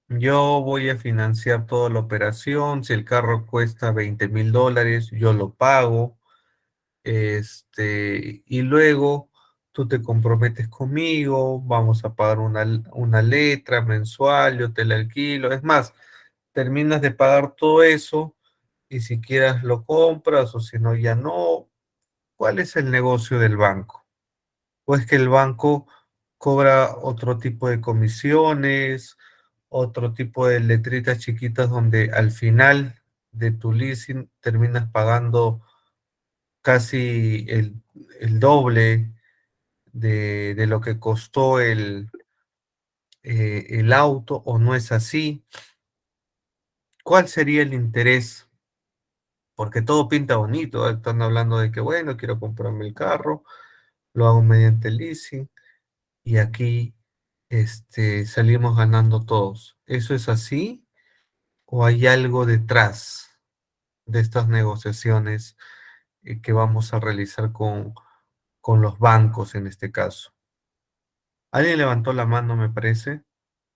yo voy a financiar toda la operación, si el carro cuesta $20,000, yo lo pago, y luego tú te comprometes conmigo, vamos a pagar una letra mensual, yo te la alquilo, es más, terminas de pagar todo eso y si quieras lo compras o si no, ya no. ¿Cuál es el negocio del banco? ¿O es que el banco cobra otro tipo de comisiones, otro tipo de letritas chiquitas donde al final de tu leasing terminas pagando casi el doble de lo que costó el auto, o no es así. ¿Cuál sería el interés? Porque todo pinta bonito, están hablando de que, bueno, quiero comprarme el carro, lo hago mediante leasing, y aquí salimos ganando todos. ¿Eso es así o hay algo detrás de estas negociaciones que vamos a realizar con los bancos en este caso? Alguien levantó la mano, me parece.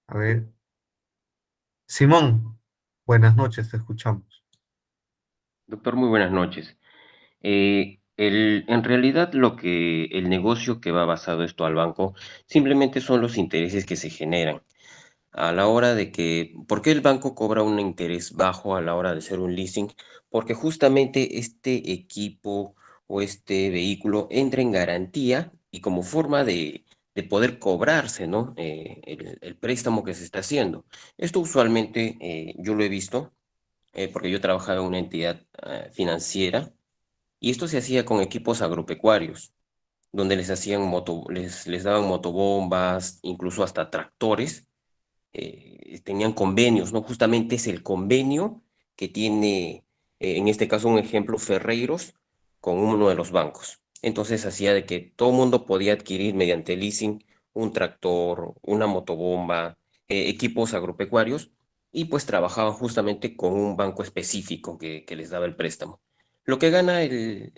A ver. Simón, buenas noches, te escuchamos. Doctor, muy buenas noches. En realidad, el negocio que va basado esto al banco simplemente son los intereses que se generan a la hora de que, ¿por qué el banco cobra un interés bajo a la hora de hacer un leasing? Porque justamente este equipo o este vehículo entra en garantía y como forma de poder cobrarse, ¿no? El préstamo que se está haciendo. Esto usualmente yo lo he visto porque yo trabajaba en una entidad financiera y esto se hacía con equipos agropecuarios, donde les daban motobombas, incluso hasta tractores, tenían convenios, ¿no? Justamente es el convenio que tiene, en este caso un ejemplo, Ferreiros con uno de los bancos. Entonces hacía de que todo el mundo podía adquirir mediante leasing un tractor, una motobomba, equipos agropecuarios, y pues trabajaban justamente con un banco específico que les daba el préstamo. Lo que gana el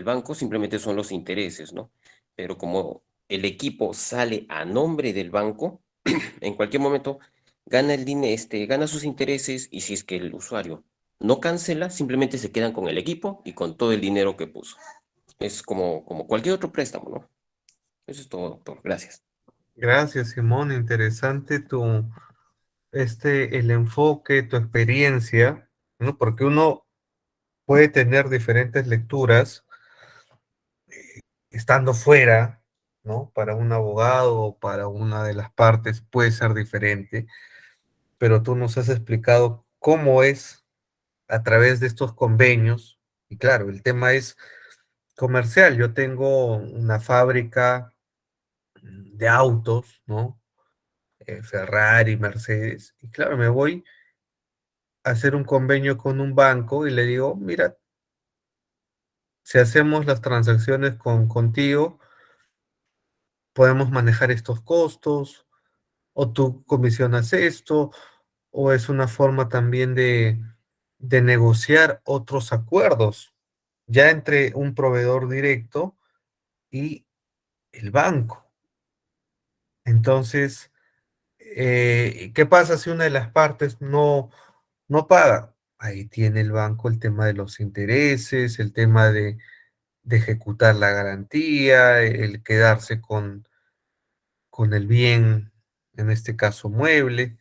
banco simplemente son los intereses, ¿no? Pero como el equipo sale a nombre del banco, en cualquier momento gana el dinero, gana sus intereses, y si es que el usuario no cancela, simplemente se quedan con el equipo y con todo el dinero que puso. Es como cualquier otro préstamo, ¿no? Eso es todo, doctor. Gracias. Gracias, Simón. Interesante el enfoque, tu experiencia, ¿no? Porque uno puede tener diferentes lecturas estando fuera, ¿no? Para un abogado o para una de las partes puede ser diferente, pero tú nos has explicado cómo es a través de estos convenios, y claro, el tema es comercial. Yo tengo una fábrica de autos, ¿no? Ferrari, Mercedes, y claro, me voy a hacer un convenio con un banco y le digo, mira, si hacemos las transacciones contigo, podemos manejar estos costos, o tú comisionas esto, o es una forma también de negociar otros acuerdos, ya entre un proveedor directo y el banco. Entonces, ¿qué pasa si una de las partes no paga? Ahí tiene el banco el tema de los intereses, el tema de ejecutar la garantía, el quedarse con el bien, en este caso mueble,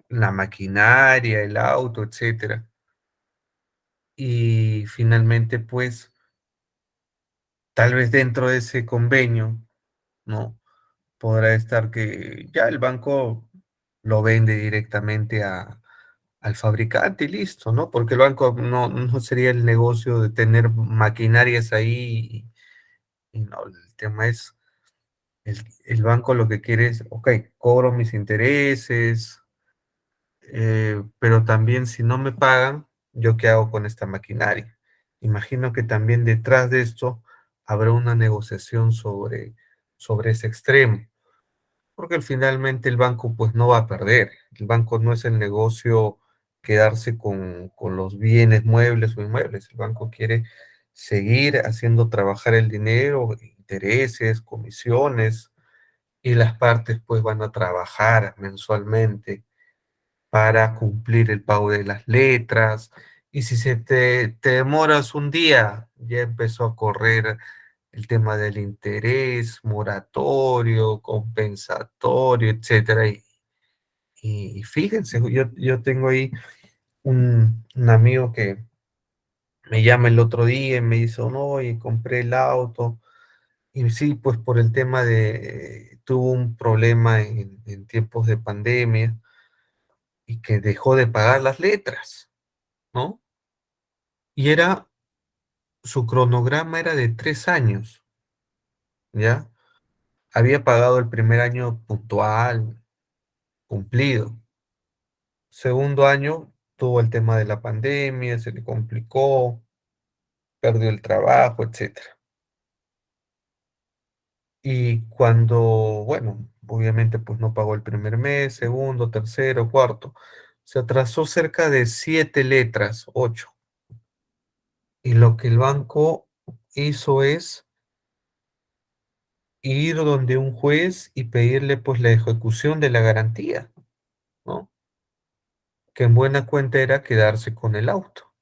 la maquinaria, el auto, etcétera. Y finalmente, pues, tal vez dentro de ese convenio, ¿no? Podrá estar que ya el banco lo vende directamente al fabricante y listo, ¿no? Porque el banco no sería el negocio de tener maquinarias ahí y no, el tema es, el banco lo que quiere es, ok, cobro mis intereses, pero también si no me pagan, ¿yo qué hago con esta maquinaria? Imagino que también detrás de esto habrá una negociación sobre ese extremo, porque finalmente el banco pues no va a perder. El banco no es el negocio quedarse con los bienes muebles o inmuebles. El banco quiere seguir haciendo trabajar el dinero, intereses, comisiones, y las partes pues van a trabajar mensualmente para cumplir el pago de las letras. Y si te demoras un día, ya empezó a correr el tema del interés, moratorio, compensatorio, etcétera. Y fíjense, yo tengo ahí un amigo que me llama el otro día y me dice, no, y compré el auto. Y sí, pues por el tema tuvo un problema en tiempos de pandemia y que dejó de pagar las letras, ¿no? Y era su cronograma era de 3 años, ¿ya? Había pagado el primer año puntual, cumplido. Segundo año tuvo el tema de la pandemia, se le complicó, perdió el trabajo, etcétera. Y cuando, bueno, obviamente pues no pagó el primer mes, segundo, tercero, cuarto. Se atrasó cerca de 7 letras, 8. Y lo que el banco hizo es ir donde un juez y pedirle pues la ejecución de la garantía, ¿no? Que en buena cuenta era quedarse con el auto.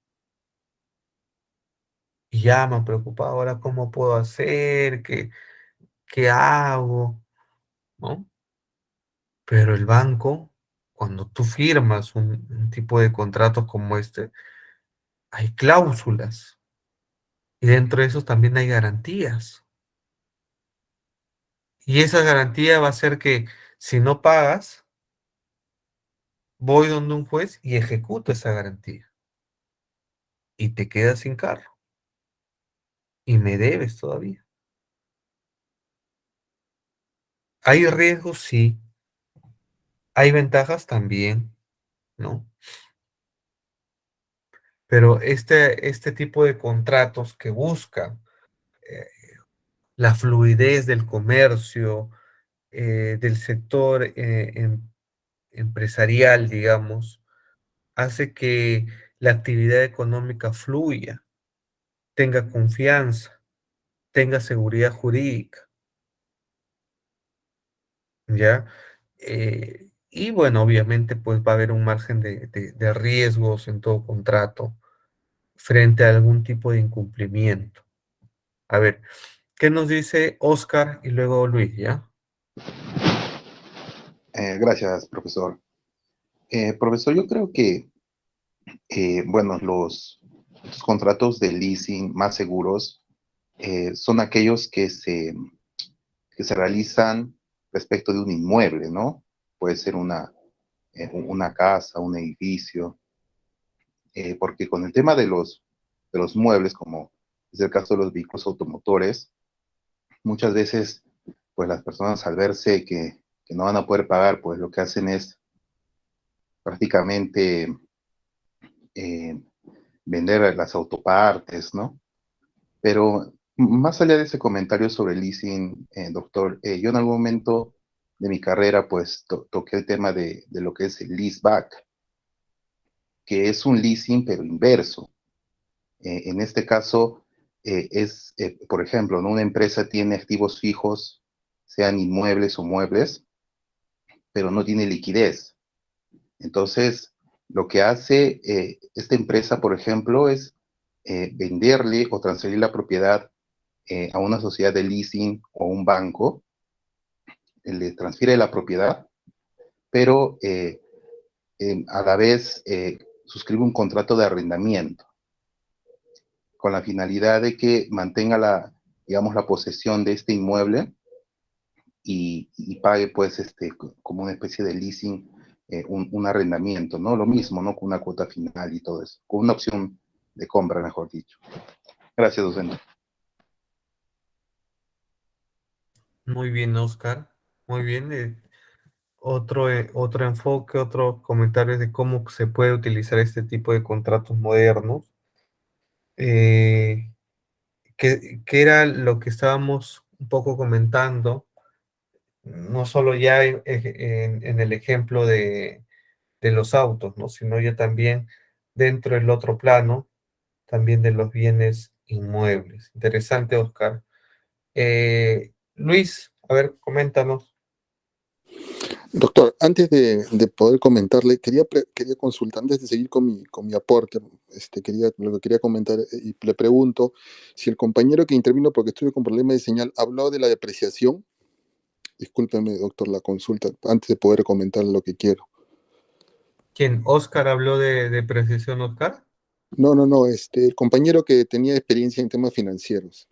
Y ya me preocupaba ahora cómo puedo hacer, qué hago, ¿no? Pero el banco, cuando tú firmas un tipo de contratos como este, hay cláusulas y dentro de eso también hay garantías. Y esa garantía va a ser que si no pagas, voy donde un juez y ejecuto esa garantía. Y te quedas sin carro. Y me debes todavía. ¿Hay riesgos? Sí. ¿Hay ventajas? También, ¿no? Pero este tipo de contratos que buscan la fluidez del comercio, del sector empresarial, digamos, hace que la actividad económica fluya, tenga confianza, tenga seguridad jurídica, ¿ya? Y bueno, obviamente pues va a haber un margen de riesgos en todo contrato frente a algún tipo de incumplimiento. A ver, ¿qué nos dice Oscar y luego Luis, ya? Gracias, profesor. Profesor, yo creo que, bueno, los contratos de leasing más seguros son aquellos que se realizan respecto de un inmueble, ¿no? Puede ser una casa, un edificio, porque con el tema de los muebles, como es el caso de los vehículos automotores, muchas veces, pues las personas al verse que no van a poder pagar, pues lo que hacen es prácticamente eh, vender las autopartes, ¿no? Pero más allá de ese comentario sobre leasing, doctor, yo en algún momento de mi carrera, pues toqué el tema de lo que es el leaseback, que es un leasing pero inverso. En este caso, por ejemplo, ¿no? Una empresa tiene activos fijos, sean inmuebles o muebles, pero no tiene liquidez. Entonces, lo que hace esta empresa, por ejemplo, es venderle o transferir la propiedad a una sociedad de leasing o un banco, le transfiere la propiedad, pero a la vez suscribe un contrato de arrendamiento con la finalidad de que mantenga digamos, la posesión de este inmueble y pague, pues, como una especie de leasing, un arrendamiento, ¿no? Lo mismo, ¿no? Con una cuota final y todo eso, con una opción de compra, mejor dicho. Gracias, docente. Muy bien, Oscar. Muy bien. Otro enfoque, otro comentario de cómo se puede utilizar este tipo de contratos modernos. Que era lo que estábamos un poco comentando, no solo ya en el ejemplo de los autos, ¿no? Sino ya también dentro del otro plano, también de los bienes inmuebles. Interesante, Oscar. Luis, a ver, coméntanos. Doctor, antes de poder comentarle, quería consultar, antes de seguir con mi aporte, lo que quería comentar, y le pregunto si el compañero que intervino porque estuve con problemas de señal habló de la depreciación. Discúlpeme, doctor, la consulta, antes de poder comentar lo que quiero. ¿Quién? ¿Oscar habló de precisión, Oscar? No, el compañero que tenía experiencia en temas financieros.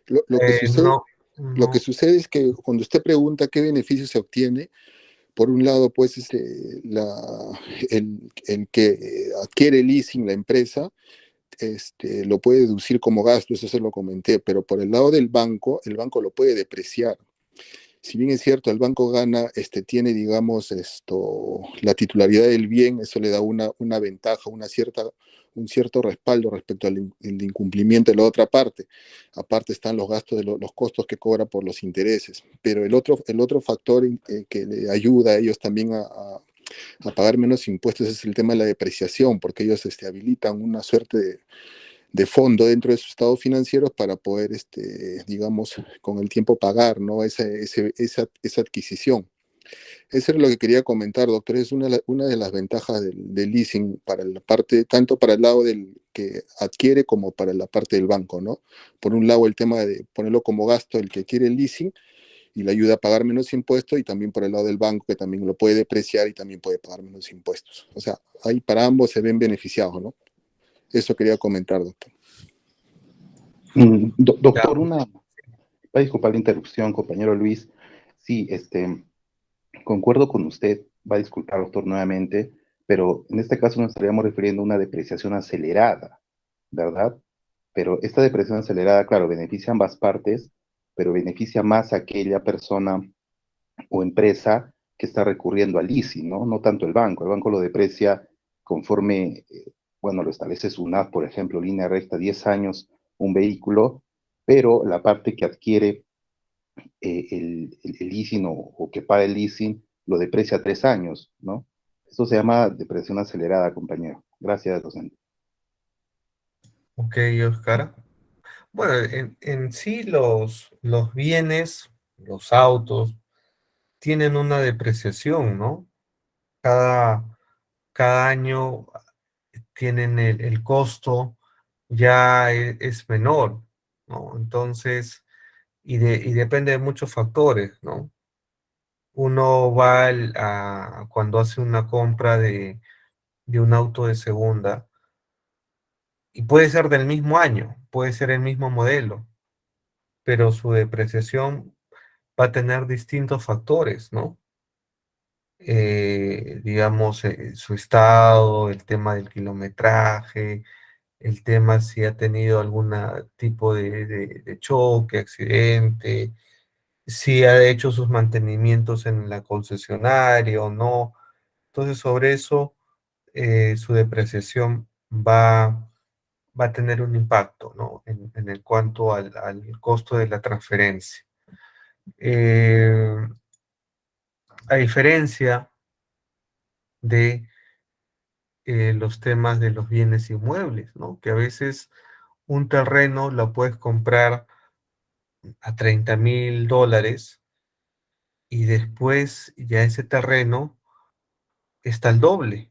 Lo que sucede, No, lo que no. sucede es que cuando usted pregunta qué beneficio se obtiene, por un lado, pues, el que adquiere leasing, la empresa, lo puede deducir como gasto, eso se lo comenté, pero por el lado del banco, el banco lo puede depreciar. Si bien es cierto, el banco gana, tiene, digamos, la titularidad del bien, eso le da una ventaja, un cierto respaldo respecto al incumplimiento de la otra parte. Aparte están los gastos de los costos que cobra por los intereses. Pero el otro factor que le ayuda a ellos también a pagar menos impuestos es el tema de la depreciación, porque ellos habilitan una suerte de fondo dentro de sus estados financieros para poder, digamos, con el tiempo pagar, ¿no? esa adquisición. Eso es lo que quería comentar, doctor. Es una de las ventajas del leasing para la parte, tanto para el lado del que adquiere como para la parte del banco, ¿no? Por un lado, el tema de ponerlo como gasto el que adquiere el leasing y le ayuda a pagar menos impuestos, y también por el lado del banco, que también lo puede depreciar y también puede pagar menos impuestos. O sea, ahí para ambos se ven beneficiados, ¿no? Eso quería comentar, doctor. Doctor, va a disculpar la interrupción, compañero Luis. Sí, concuerdo con usted, va a disculpar, doctor, nuevamente, pero en este caso nos estaríamos refiriendo a una depreciación acelerada, ¿verdad? Pero esta depreciación acelerada, claro, beneficia a ambas partes, pero beneficia más a aquella persona o empresa que está recurriendo al leasing, ¿no? No tanto el banco. El banco lo deprecia conforme, bueno, lo establece SUNAT, por ejemplo, línea recta, 10 años un vehículo, pero la parte que adquiere el leasing o que paga el leasing lo deprecia a 3 años, ¿no? Esto se llama depreciación acelerada, compañero. Gracias, docente. Ok, Oscar. Bueno, en sí los bienes, los autos, tienen una depreciación, ¿no? Cada año tienen el costo ya es menor, ¿no? Entonces, y depende de muchos factores, ¿no? Uno va cuando hace una compra de un auto de segunda, y puede ser del mismo año, puede ser el mismo modelo, pero su depreciación va a tener distintos factores, ¿no? Digamos, su estado, el tema del kilometraje, el tema si ha tenido algún tipo de choque, accidente, si ha hecho sus mantenimientos en la concesionaria o no. Entonces, sobre eso, su depreciación va a tener un impacto, ¿no? En el cuanto al costo de la transferencia. A diferencia de los temas de los bienes inmuebles, ¿no? Que a veces un terreno lo puedes comprar a $30,000 y después ya ese terreno está al doble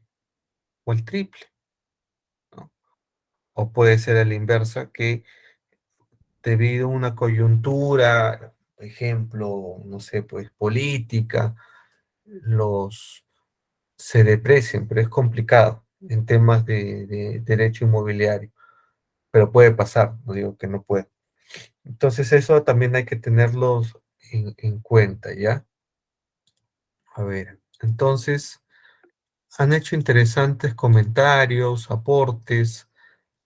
o al triple, ¿no? O puede ser a la inversa, que debido a una coyuntura, por ejemplo, no sé, pues política, se deprecian, pero es complicado en temas de derecho inmobiliario, pero puede pasar, no digo que no pueda. Entonces eso también hay que tenerlos en cuenta, ¿ya? A ver, entonces han hecho interesantes comentarios, aportes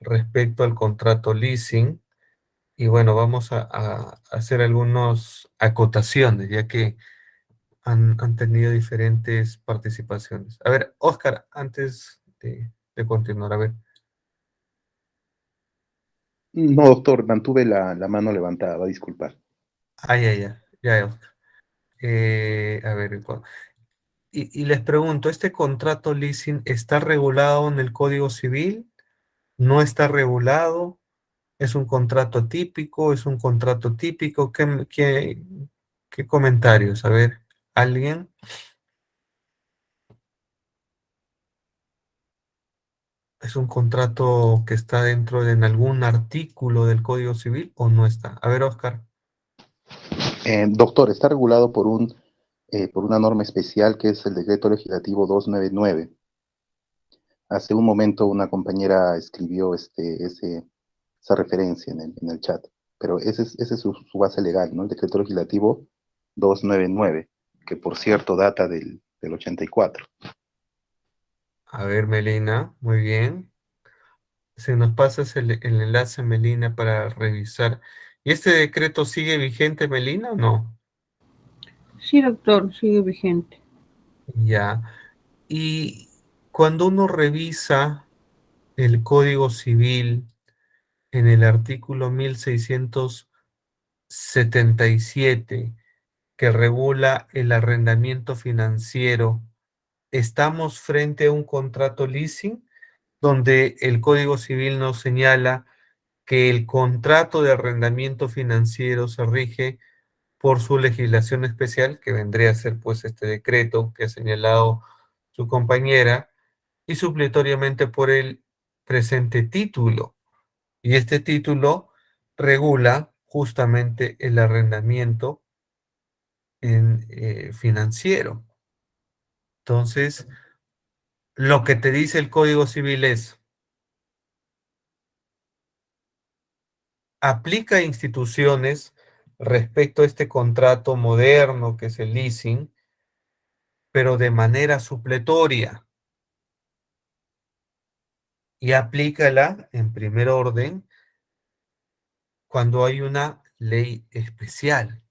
respecto al contrato leasing, y bueno, vamos a hacer algunas acotaciones, ya que han tenido diferentes participaciones. A ver, Oscar, antes de continuar, a ver. No, doctor, mantuve la mano levantada, va a disculpar. Ya, Oscar. A ver, y les pregunto, ¿este contrato leasing está regulado en el Código Civil? ¿No está regulado? ¿Es un contrato típico? ¿Es un contrato típico? ¿Qué comentarios? A ver, ¿alguien? ¿Es un contrato que está dentro de en algún artículo del Código Civil o no está? A ver, Oscar. Doctor, está regulado por una norma especial que es el Decreto Legislativo 299. Hace un momento una compañera escribió esa referencia en el chat, pero ese es su base legal, ¿no? El Decreto Legislativo 299, que por cierto data del 84. A ver, Melina, muy bien. Si nos pasas el enlace, Melina, para revisar. ¿Y este decreto sigue vigente, Melina, o no? Sí, doctor, sigue vigente. Ya. Y cuando uno revisa el Código Civil en el artículo 1677, que regula el arrendamiento financiero, ¿estamos frente a un contrato leasing donde el Código Civil nos señala que el contrato de arrendamiento financiero se rige por su legislación especial, que vendría a ser pues este decreto que ha señalado su compañera, y supletoriamente por el presente título? Y este título regula justamente el arrendamiento financiero. Entonces, lo que te dice el Código Civil es: aplica a instituciones respecto a este contrato moderno que es el leasing, pero de manera supletoria, y aplícala en primer orden cuando hay una ley especial.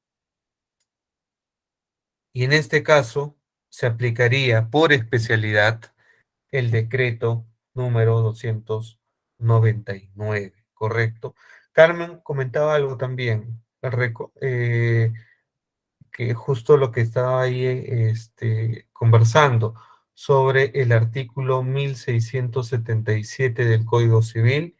Y en este caso se aplicaría por especialidad el decreto número 299, ¿correcto? Carmen comentaba algo también, que justo lo que estaba ahí conversando sobre el artículo 1677 del Código Civil,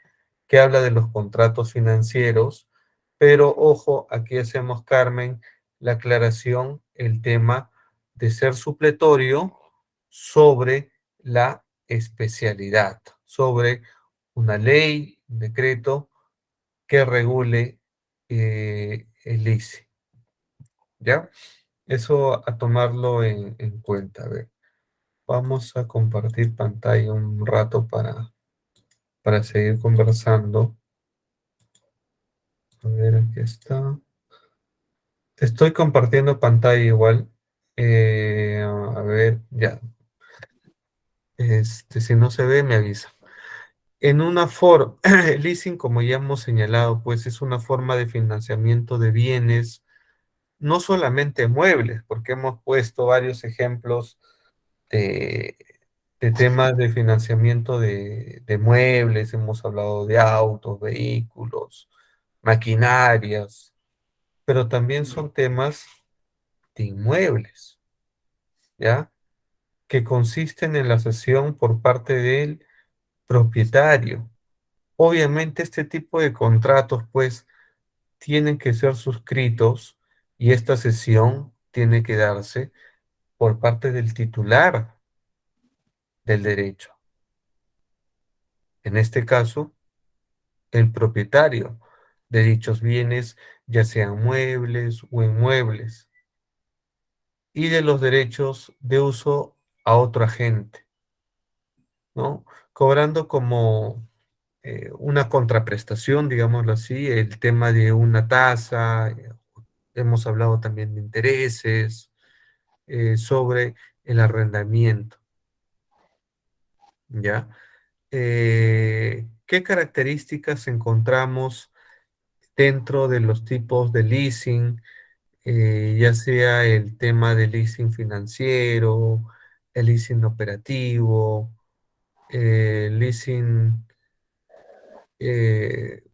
que habla de los contratos financieros, pero ojo, aquí hacemos, Carmen, la aclaración, el tema de ser supletorio sobre la especialidad, sobre una ley, un decreto que regule el ICE. ¿Ya? Eso a tomarlo en cuenta. A ver, vamos a compartir pantalla un rato para seguir conversando. A ver, aquí está. Estoy compartiendo pantalla igual. A ver, ya. Si no se ve, me avisa. En una forma, el leasing, como ya hemos señalado, pues es una forma de financiamiento de bienes, no solamente muebles, porque hemos puesto varios ejemplos de, de temas de financiamiento de muebles, hemos hablado de autos, vehículos, maquinarias, pero también son temas de inmuebles, ¿ya? Que consisten en la cesión por parte del propietario. Obviamente este tipo de contratos, pues, tienen que ser suscritos y esta cesión tiene que darse por parte del titular del derecho. En este caso, el propietario de dichos bienes, ya sean muebles o inmuebles, y de los derechos de uso a otro agente, ¿no? Cobrando como una contraprestación, digámoslo así, el tema de una tasa, hemos hablado también de intereses, sobre el arrendamiento, ¿ya? ¿Qué características encontramos dentro de los tipos de leasing, ya sea el tema del leasing financiero, el leasing operativo, el leasing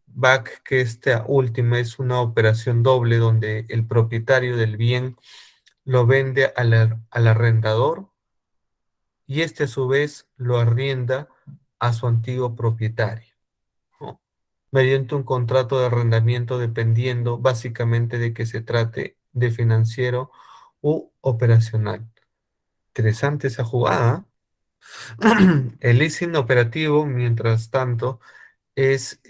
back, que esta última es una operación doble donde el propietario del bien lo vende al arrendador y este a su vez lo arrienda a su antiguo propietario, ¿no? Mediante un contrato de arrendamiento dependiendo básicamente de que se trate de financiero u operacional. Interesante esa jugada. El leasing operativo, mientras tanto, es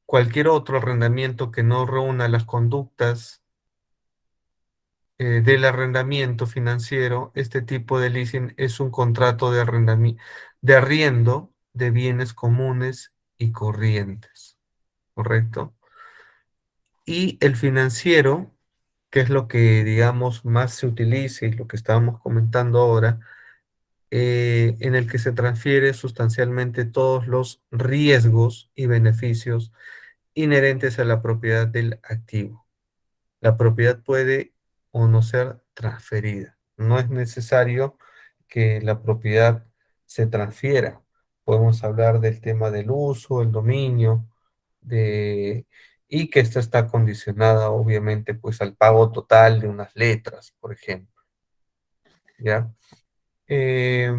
cualquier otro arrendamiento que no reúna las conductas del arrendamiento financiero. Este tipo de leasing es un contrato de arriendo de bienes comunes y corrientes, ¿correcto? Y el financiero, que es lo que, digamos, más se utiliza y lo que estábamos comentando ahora, en el que se transfiere sustancialmente todos los riesgos y beneficios inherentes a la propiedad del activo. La propiedad puede o no ser transferida. No es necesario que la propiedad se transfiera. Podemos hablar del tema del uso, el dominio, y que esta está condicionada obviamente pues al pago total de unas letras, por ejemplo. ¿Ya? ¿Qué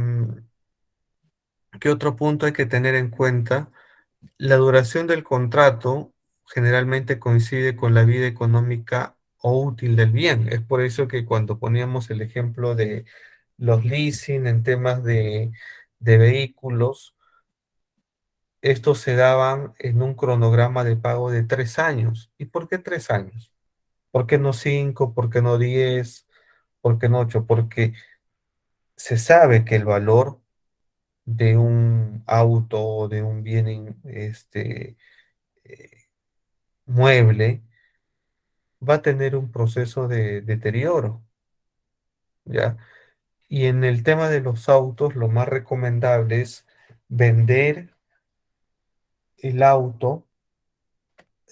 otro punto hay que tener en cuenta? La duración del contrato generalmente coincide con la vida económica o útil del bien. Es por eso que cuando poníamos el ejemplo de los leasing en temas de vehículos, estos se daban en un cronograma de pago de 3 años. ¿Y por qué 3 años? ¿Por qué no 5? ¿Por qué no 10? ¿Por qué no 8? Porque se sabe que el valor de un auto o de un bien eh, mueble va a tener un proceso de deterioro, ¿ya? Y en el tema de los autos, lo más recomendable es vender el auto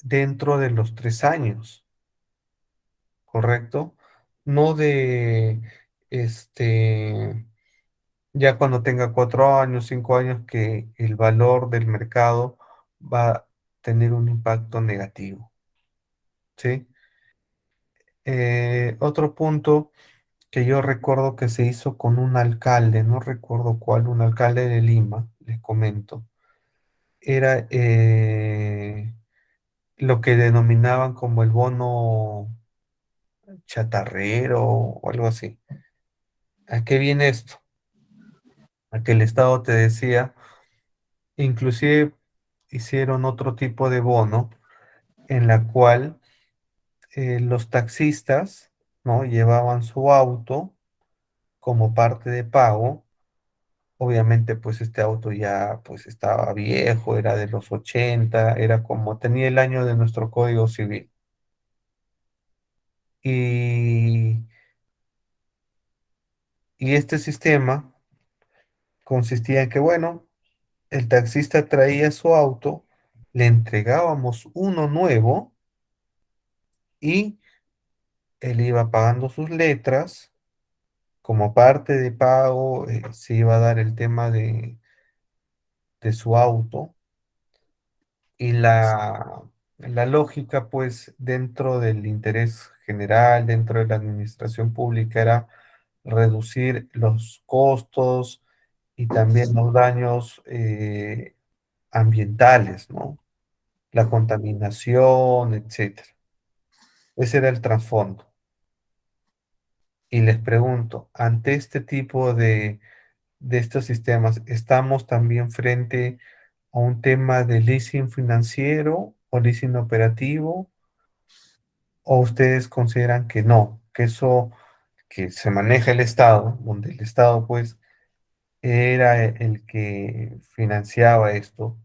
dentro de los 3 años, ¿correcto? No de, ya cuando tenga 4 años, 5 años, que el valor del mercado va a tener un impacto negativo, ¿sí? Otro punto que yo recuerdo que se hizo con un alcalde, no recuerdo cuál, un alcalde de Lima, les comento, era lo que denominaban como el bono chatarrero o algo así. ¿A qué viene esto? A que el Estado te decía, inclusive hicieron otro tipo de bono en la cual los taxistas, ¿no? Llevaban su auto como parte de pago. Obviamente, pues este auto ya pues estaba viejo, era de los 80, era como tenía el año de nuestro Código Civil. Y, y este sistema consistía en que, bueno, el taxista traía su auto, le entregábamos uno nuevo y él iba pagando sus letras. Como parte de pago, se iba a dar el tema de su auto. Y la lógica, pues, dentro del interés general, dentro de la administración pública, era reducir los costos y también los daños ambientales, ¿no? La contaminación, etcétera. Ese era el trasfondo. Y les pregunto, ante este tipo de estos sistemas, ¿estamos también frente a un tema de leasing financiero o leasing operativo? ¿O ustedes consideran que no, que eso que se maneja el Estado, donde el Estado pues era el que financiaba esto,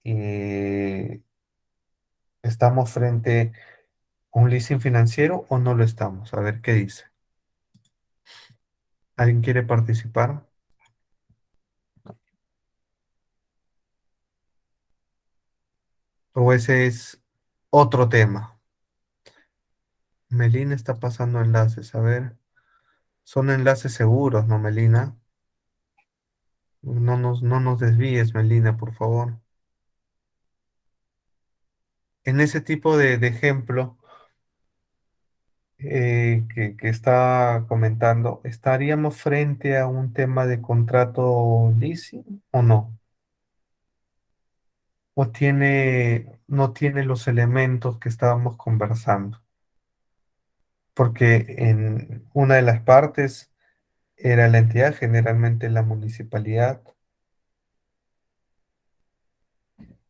y estamos frente a un leasing financiero o no lo estamos? A ver qué dice. ¿Alguien quiere participar? ¿O ese es otro tema? Melina está pasando enlaces, a ver. Son enlaces seguros, ¿no, Melina? No nos desvíes, Melina, por favor. En ese tipo de ejemplo que está comentando, ¿estaríamos frente a un tema de contrato leasing o no? ¿O no tiene los elementos que estábamos conversando? Porque en una de las partes era la entidad, generalmente la municipalidad,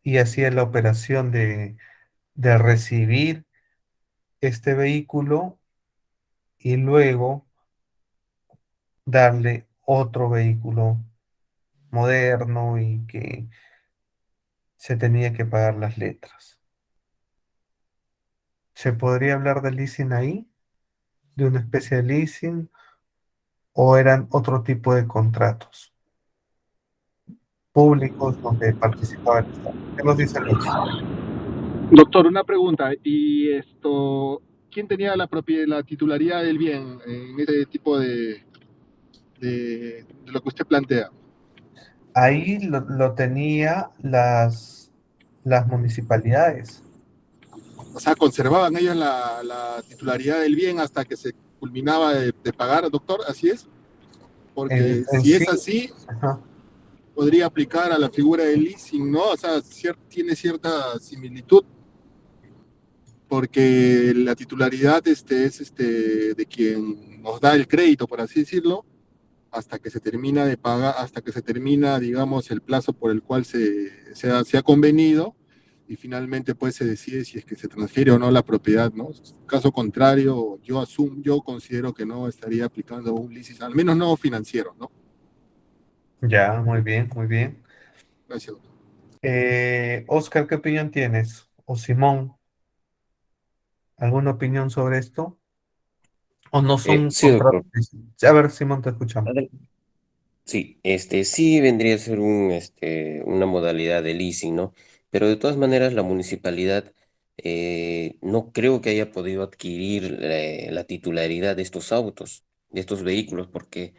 y hacía la operación de recibir este vehículo y luego darle otro vehículo moderno y que se tenía que pagar las letras. ¿Se podría hablar de leasing ahí? ¿De una especie de leasing? o eran otro tipo de contratos públicos donde participaba el Estado? ¿Qué nos dice Luis? Doctor, una pregunta. ¿Y quién tenía la la titularidad del bien en ese tipo de lo que usted plantea? Ahí lo tenía las municipalidades. O sea, ¿conservaban ellos la titularidad del bien hasta que se culminaba de pagar, doctor? ¿Así es? Porque En si sí, es así, ajá. podría aplicar a la figura del leasing, ¿no? O sea, tiene cierta similitud, porque la titularidad es de quien nos da el crédito, por así decirlo, hasta que se termina de pagar, hasta que se termina, digamos, el plazo por el cual se ha convenido, y finalmente pues se decide si es que se transfiere o no la propiedad, ¿no? Caso contrario, yo considero que no estaría aplicando un leasing, al menos no financiero, ¿no? Ya, muy bien, muy bien. Gracias. Oscar, ¿qué opinión tienes? O Simón, ¿alguna opinión sobre esto? ¿O no son Sí, doctor. contratos? A ver, Simón, te escuchamos. Sí, sí vendría a ser una modalidad de leasing, ¿no? Pero de todas maneras, la municipalidad no creo que haya podido adquirir la titularidad de estos autos, de estos vehículos, porque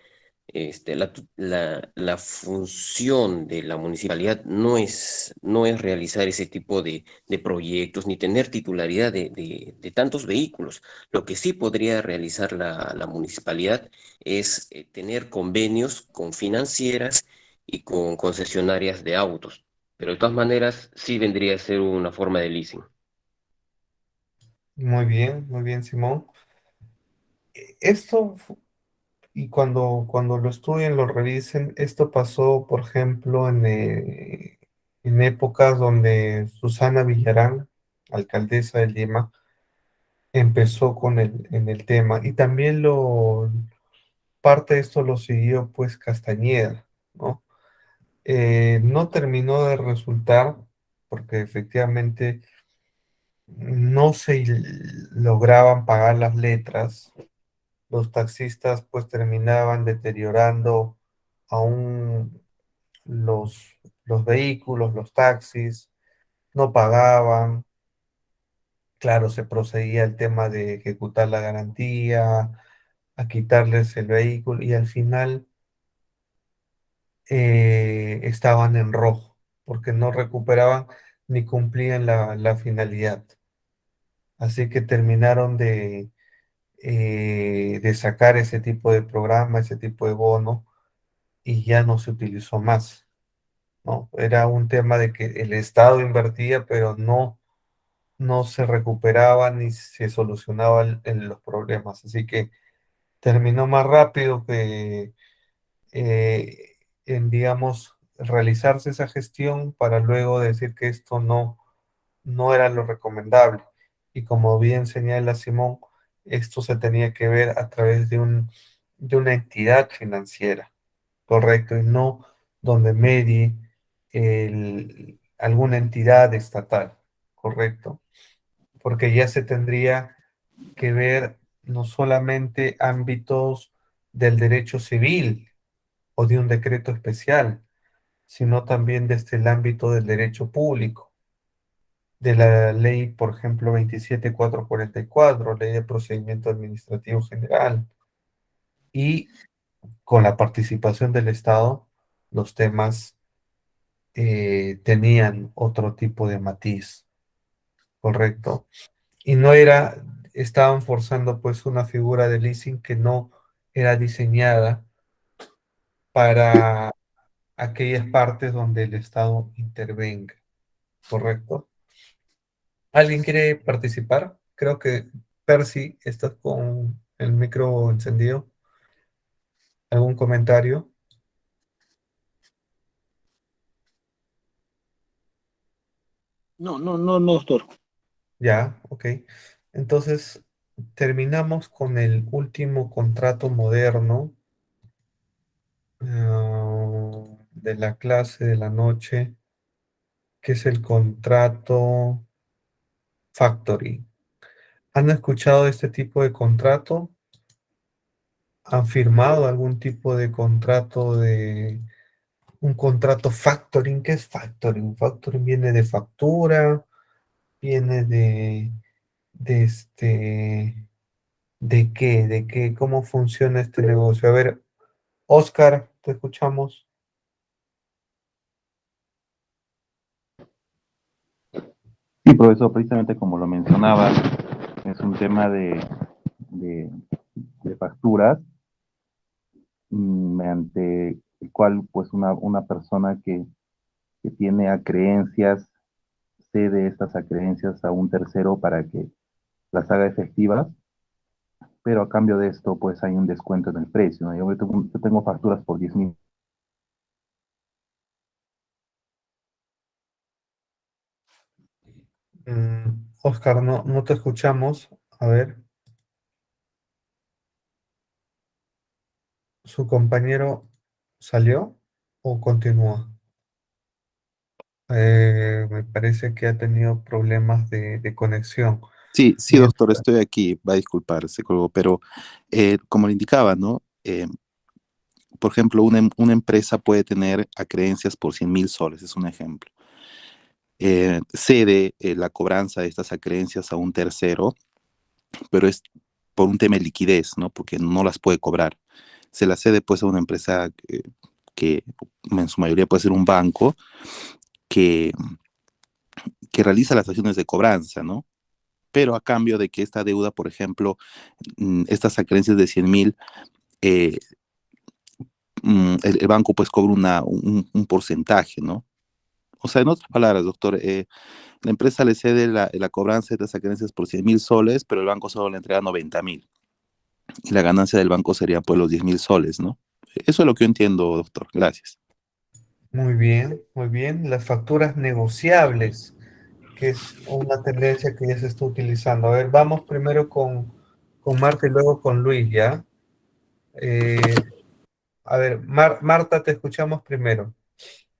la función de la municipalidad no es realizar ese tipo de proyectos ni tener titularidad de tantos vehículos. Lo que sí podría realizar la municipalidad es tener convenios con financieras y con concesionarias de autos. Pero de todas maneras, sí vendría a ser una forma de leasing. Muy bien, Simón. Esto, y cuando lo estudien, lo revisen, esto pasó, por ejemplo, en épocas donde Susana Villarán, alcaldesa de Lima, empezó en el tema. Y también parte de esto lo siguió pues Castañeda, ¿no? No terminó de resultar porque efectivamente no se lograban pagar las letras. Los taxistas pues terminaban deteriorando aún los vehículos, los taxis, no pagaban. Claro, se procedía el tema de ejecutar la garantía, a quitarles el vehículo y al final estaban en rojo porque no recuperaban ni cumplían la finalidad. Así que terminaron de sacar ese tipo de programa, ese tipo de bono y ya no se utilizó más, ¿no? Era un tema de que el Estado invertía, pero no se recuperaba ni se solucionaban los problemas. Así que terminó más rápido que en, digamos, realizarse esa gestión para luego decir que esto no era lo recomendable. Y como bien señala Simón, esto se tenía que ver a través de una entidad financiera, correcto, y no donde medie alguna entidad estatal, correcto, porque ya se tendría que ver no solamente ámbitos del derecho civil o de un decreto especial, sino también desde el ámbito del derecho público, de la ley, por ejemplo, 27444, ley de procedimiento administrativo general, y con la participación del Estado, los temas tenían otro tipo de matiz, ¿correcto? Y no era, estaban forzando pues una figura de leasing que no era diseñada para aquellas partes donde el Estado intervenga, ¿correcto? ¿Alguien quiere participar? Creo que Percy, estás con el micro encendido. ¿Algún comentario? No, doctor. Ya, ok. Entonces, terminamos con el último contrato moderno de la clase de la noche, que es el contrato factory. ¿Han escuchado de este tipo de contrato? han firmado algún tipo de contrato un contrato factoring. ¿Qué es factoring? Factoring viene de factura, viene de ¿de qué? ¿Cómo funciona este negocio? A ver, Oscar, te escuchamos. Sí, profesor, precisamente como lo mencionaba, es un tema de, de facturas mediante el cual pues una persona que tiene acreencias cede estas acreencias a un tercero para que las haga efectivas, pero a cambio de esto pues hay un descuento en el precio, ¿no? Yo tengo facturas por 10.000. Oscar, no te escuchamos. A ver, ¿su compañero salió o continúa? Me parece que ha tenido problemas de conexión. Sí, sí, Bien, doctor, estoy aquí, va a disculpar, se colgó, pero como le indicaba, ¿no? Por ejemplo, una empresa puede tener acreencias por 100.000 soles, es un ejemplo. Cede la cobranza de estas acreencias a un tercero, pero es por un tema de liquidez, ¿no? Porque no las puede cobrar. Se la cede pues a una empresa que en su mayoría puede ser un banco que, que realiza las acciones de cobranza, ¿no? Pero a cambio de que esta deuda, por ejemplo, estas acreencias de 100.000, el banco pues cobra un porcentaje, ¿no? O sea, en otras palabras, doctor, la empresa le cede la cobranza de estas acreencias por 100.000 soles, pero el banco solo le entrega 90.000. Y la ganancia del banco sería pues los 10.000 soles, ¿no? Eso es lo que yo entiendo, doctor. Gracias. muy bien, muy bien. Las facturas negociables, que es una tendencia que ya se está utilizando. A ver, vamos primero con Marta y luego con Luis, ¿ya? A ver, Marta, te escuchamos primero.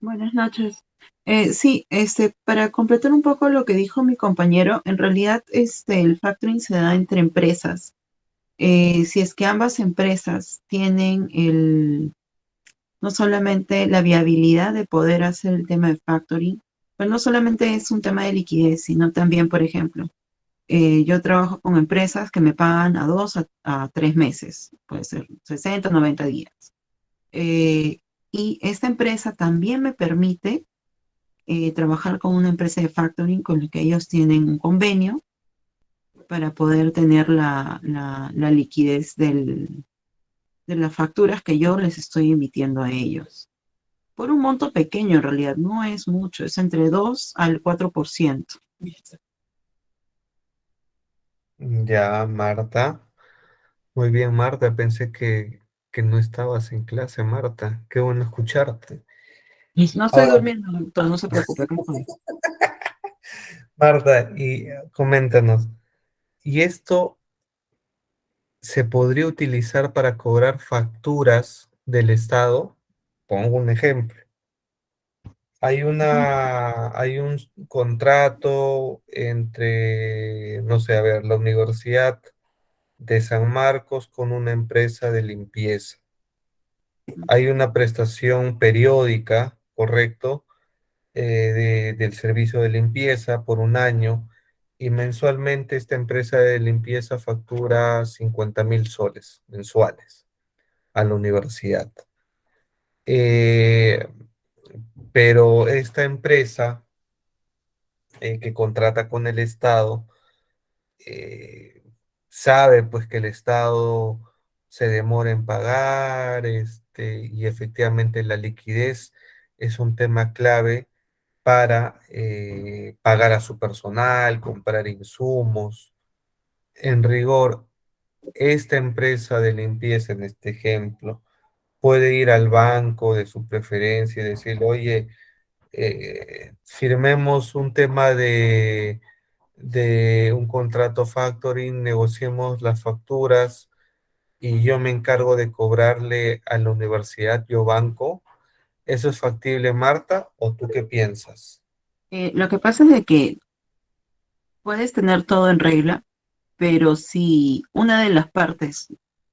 Buenas noches. Sí, para completar un poco lo que dijo mi compañero, en realidad el factoring se da entre empresas. Si es que ambas empresas tienen no solamente la viabilidad de poder hacer el tema de factoring, pues no solamente es un tema de liquidez, sino también, por ejemplo, yo trabajo con empresas que me pagan a 2 a 3 meses, puede ser 60, 90 días. Y esta empresa también me permite trabajar con una empresa de factoring con la que ellos tienen un convenio para poder tener la liquidez de las facturas que yo les estoy emitiendo a ellos. Por un monto pequeño en realidad, no es mucho, es entre 2 al 4%. Ya, Marta. Muy bien, Marta. Pensé que no estabas en clase, Marta. Qué bueno escucharte. No estoy Ahora, durmiendo, doctor, no se preocupe. Marta, y coméntanos, ¿y esto se podría utilizar para cobrar facturas del Estado? Pongo un ejemplo. Hay un contrato entre, no sé, a ver, la Universidad de San Marcos con una empresa de limpieza. Hay una prestación periódica, ¿correcto? Del servicio de limpieza por un año y mensualmente esta empresa de limpieza factura 50.000 soles mensuales a la universidad. Eh, pero esta empresa que contrata con el Estado eh, sabe pues que el Estado se demora en pagar y efectivamente la liquidez es un tema clave para pagar a su personal, comprar insumos. En rigor, esta empresa de limpieza, en este ejemplo, puede ir al banco de su preferencia y decirle, oye, firmemos un tema de un contrato factoring, negociemos las facturas y yo me encargo de cobrarle a la universidad, yo banco. ¿Eso es factible, Marta? ¿O tú qué piensas? Lo que pasa es de que puedes tener todo en regla, pero si una de las partes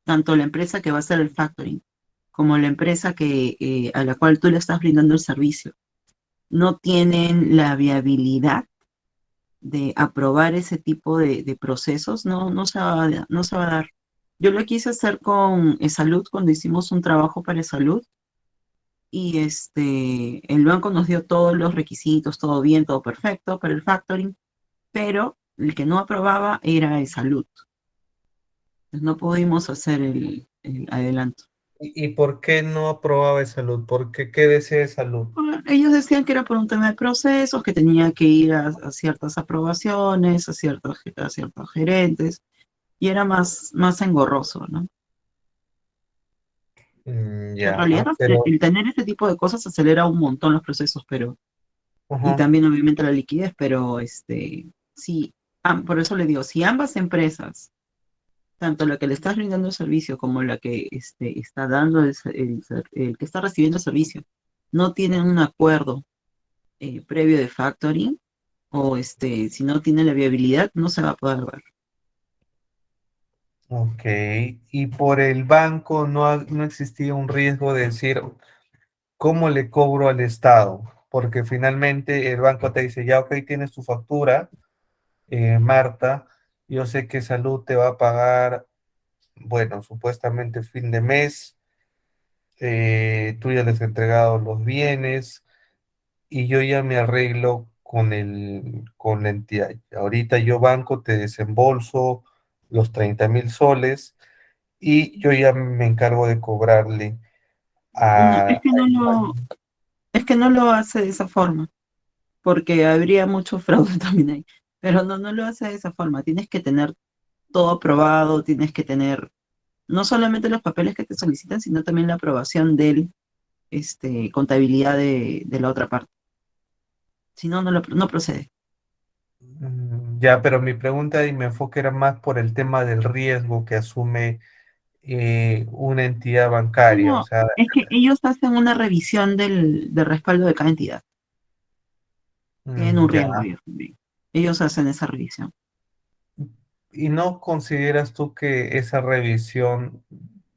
tanto la empresa que va a hacer el factoring como la empresa a la cual tú le estás brindando el servicio no tienen la viabilidad de aprobar ese tipo de procesos, no se va a dar. Yo lo quise hacer con Salud cuando hicimos un trabajo para Salud y el banco nos dio todos los requisitos, todo bien, todo perfecto para el factoring, pero el que no aprobaba era Salud. Entonces no pudimos hacer el adelanto. ¿Y por qué no aprobaba de salud? ¿Por qué? ¿Qué decía de salud? Ellos decían que era por un tema de procesos, que tenía que ir a ciertas aprobaciones, a ciertos gerentes, y era más engorroso, ¿no? En Ya, realidad, pero... el tener este tipo de cosas acelera un montón los procesos, y Ajá. también obviamente la liquidez, pero sí, por eso le digo, si ambas empresas, tanto la que le está brindando el servicio como la que está dando el que está recibiendo el servicio, no tienen un acuerdo previo de factoring, o si no tiene la viabilidad, no se va a poder ver. Ok, y por el banco no existía un riesgo de decir, ¿cómo le cobro al Estado? Porque finalmente el banco te dice, ya, ok, tienes tu factura, Marta, yo sé que Salud te va a pagar, bueno, supuestamente fin de mes, tú ya les has entregado los bienes y yo ya me arreglo con la entidad. Ahorita yo banco, te desembolso los 30.000 soles y yo ya me encargo de cobrarle No, a... es que no lo hace de esa forma, porque habría mucho fraude también ahí. Pero no lo hace de esa forma. Tienes que tener todo aprobado, tienes que tener no solamente los papeles que te solicitan, sino también la aprobación del contabilidad de la otra parte. Si no, no procede. Ya, pero mi pregunta y mi enfoque era más por el tema del riesgo que asume una entidad bancaria. O No, sea, es que ellos hacen una revisión del respaldo de cada entidad. Tienen un ya. riesgo ellos también. Ellos hacen esa revisión. ¿Y no consideras tú que esa revisión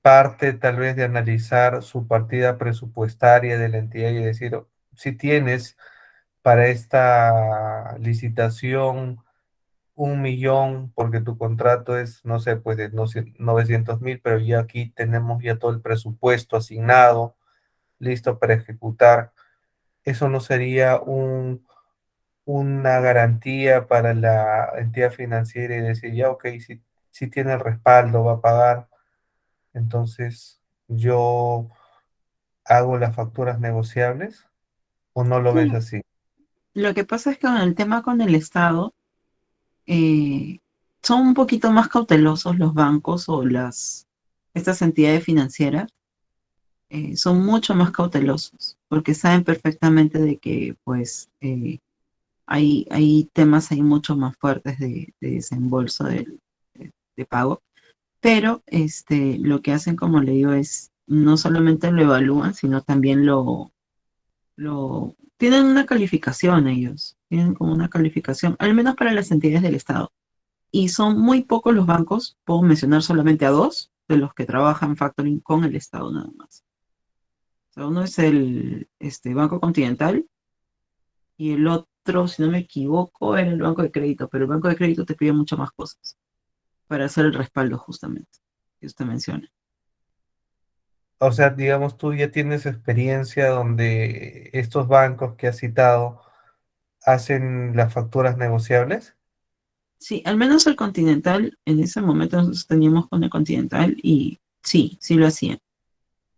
parte tal vez de analizar su partida presupuestaria de la entidad y decir, si tienes para esta licitación 1 millón, porque tu contrato es, no sé, pues de 900.000, pero ya aquí tenemos ya todo el presupuesto asignado, listo para ejecutar? ¿Eso no sería una garantía para la entidad financiera y decir, ya, ok, si tiene el respaldo, va a pagar, entonces yo hago las facturas negociables? ¿O no lo ves Sí, así? lo que pasa es que con el tema con el Estado, eh, son un poquito más cautelosos los bancos o estas entidades financieras, son mucho más cautelosos, porque saben perfectamente de que pues hay temas ahí mucho más fuertes de desembolso de pago, pero lo que hacen, como le digo, es no solamente lo evalúan, sino también tienen una calificación ellos, tienen como una calificación, al menos para las entidades del Estado. Y son muy pocos los bancos, puedo mencionar solamente a dos de los que trabajan factoring con el Estado nada más. O sea, uno es el Banco Continental y el otro, si no me equivoco, era el Banco de Crédito, pero el Banco de Crédito te pide muchas más cosas para hacer el respaldo justamente, que usted menciona. O sea, digamos, tú ya tienes experiencia donde estos bancos que has citado hacen las facturas negociables. Sí, al menos el Continental, en ese momento nosotros teníamos con el Continental y sí lo hacían.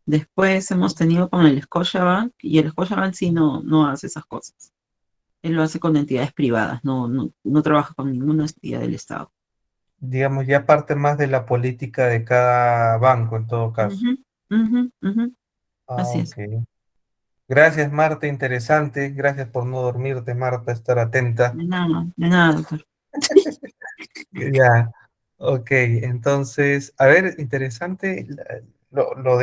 Después hemos tenido con el Scotiabank y el Scotiabank sí no hace esas cosas. Él lo hace con entidades privadas, no trabaja con ninguna entidad del Estado. Digamos, ya parte más de la política de cada banco en todo caso. Ujú, ujú, ujú. Ah, Así es. ok. Gracias, Marta, interesante. Gracias por no dormirte, Marta, estar atenta. De nada, doctor. Ya, ok. Entonces, a ver, interesante lo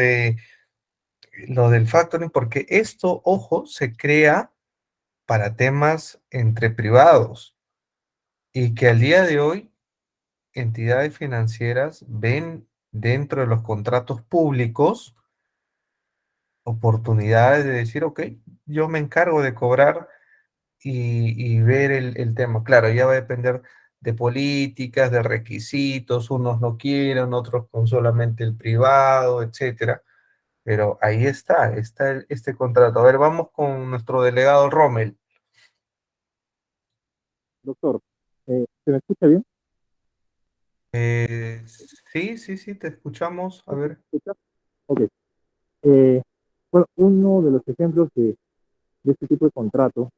del factoring, porque esto, ojo, se crea para temas entre privados y que al día de hoy entidades financieras ven dentro de los contratos públicos oportunidades de decir, ok, yo me encargo de cobrar y ver el tema. Claro, ya va a depender de políticas, de requisitos, unos no quieren, otros con solamente el privado, etcétera. Pero ahí está este contrato. A ver, vamos con nuestro delegado Rommel. Doctor, ¿se me escucha bien? Eh, sí, te escuchamos. A ver. ¿Escucha? Ok. Eh, bueno, uno de los ejemplos de este tipo de contrato,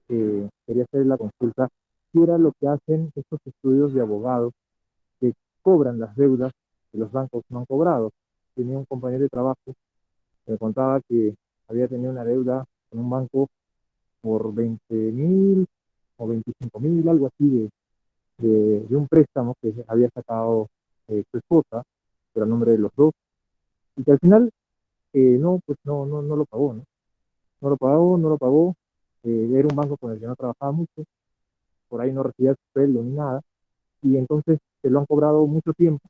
quería hacer la consulta, ¿qué era lo que hacen estos estudios de abogados que cobran las deudas que los bancos no han cobrado? Tenía un compañero de trabajo que me contaba que había tenido una deuda con un banco por 20.000 o 25.000, algo así, de un préstamo que había sacado su esposa, pero a nombre de los dos, y que al final no, pues no lo pagó, ¿no? No lo pagó, no lo pagó. Era un banco con el que no trabajaba mucho, por ahí no recibía su sueldo ni nada, y entonces se lo han cobrado mucho tiempo,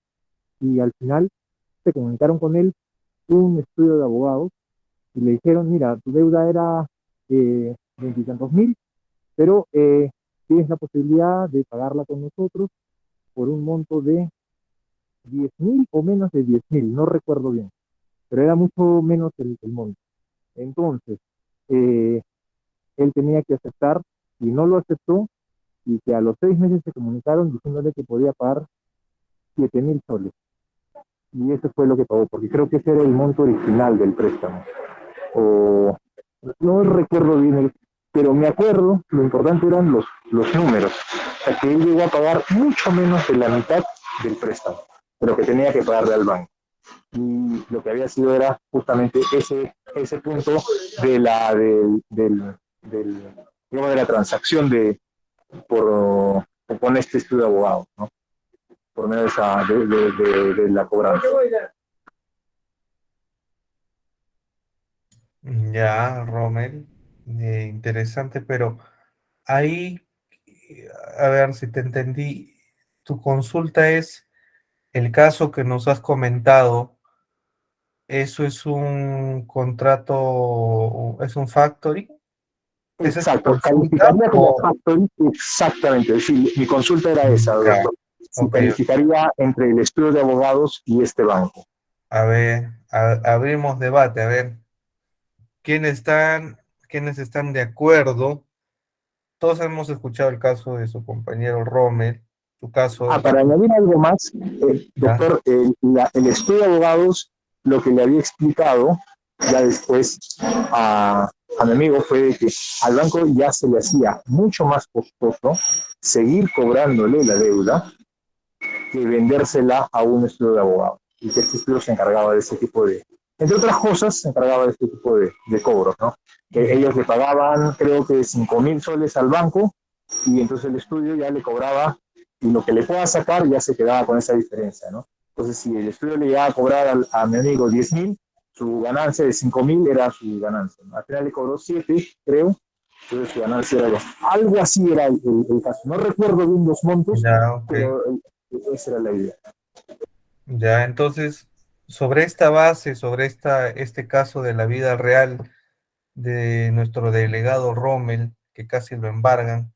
y al final se comunicaron con él un estudio de abogados y le dijeron, mira, tu deuda era 20 y tantos mil, pero tienes la posibilidad de pagarla con nosotros por un monto de 10.000 o menos de 10.000, no recuerdo bien, pero era mucho menos el monto. Entonces, eh, él tenía que aceptar y no lo aceptó, y que a los 6 meses se comunicaron diciéndole que podía pagar 7.000 soles. Y eso fue lo que pagó, porque creo que ese era el monto original del préstamo. O no recuerdo bien, pero me acuerdo, lo importante eran los números. O sea, que él llegó a pagar mucho menos de la mitad del préstamo, pero que tenía que pagarle al banco. Y lo que había sido era justamente ese punto de digamos, de la transacción con este estudio de abogado, ¿no? Por medio de la cobranza. Ya, Rommel, interesante, pero ahí, a ver si te entendí, tu consulta es el caso que nos has comentado. ¿Eso es un contrato, es un factoring? ¿Esa es tu Exacto, consulta? calificaría como factoring, exactamente. Sí, mi consulta era esa, Ya, doctor. Si ok, ok. calificaría entre el estudio de abogados y este banco. A ver, abrimos debate, a ver, ¿quiénes están, quiénes están de acuerdo? Todos hemos escuchado el caso de su compañero Rommel, tu caso, Para añadir algo más, ya. doctor, el estudio de abogados, lo que le había explicado ya después a mi amigo fue de que al banco ya se le hacía mucho más costoso seguir cobrándole la deuda que vendérsela a un estudio de abogados. Y que este estudio se encargaba de ese tipo entre otras cosas, se encargaba de este tipo de cobros, ¿no? Que ellos le pagaban, creo que 5.000 soles al banco, y entonces el estudio ya le cobraba, y lo que le pueda sacar ya se quedaba con esa diferencia, ¿no? Entonces, si el estudio le iba a cobrar a mi amigo 10.000, su ganancia de 5.000 era su ganancia, ¿no? Al final le cobró 7, creo, entonces su ganancia era 2. Algo así era el caso. No recuerdo bien los montos, Ya, ok. pero esa era la idea. Ya, entonces, sobre esta base, sobre este caso de la vida real de nuestro delegado Rommel, que casi lo embargan,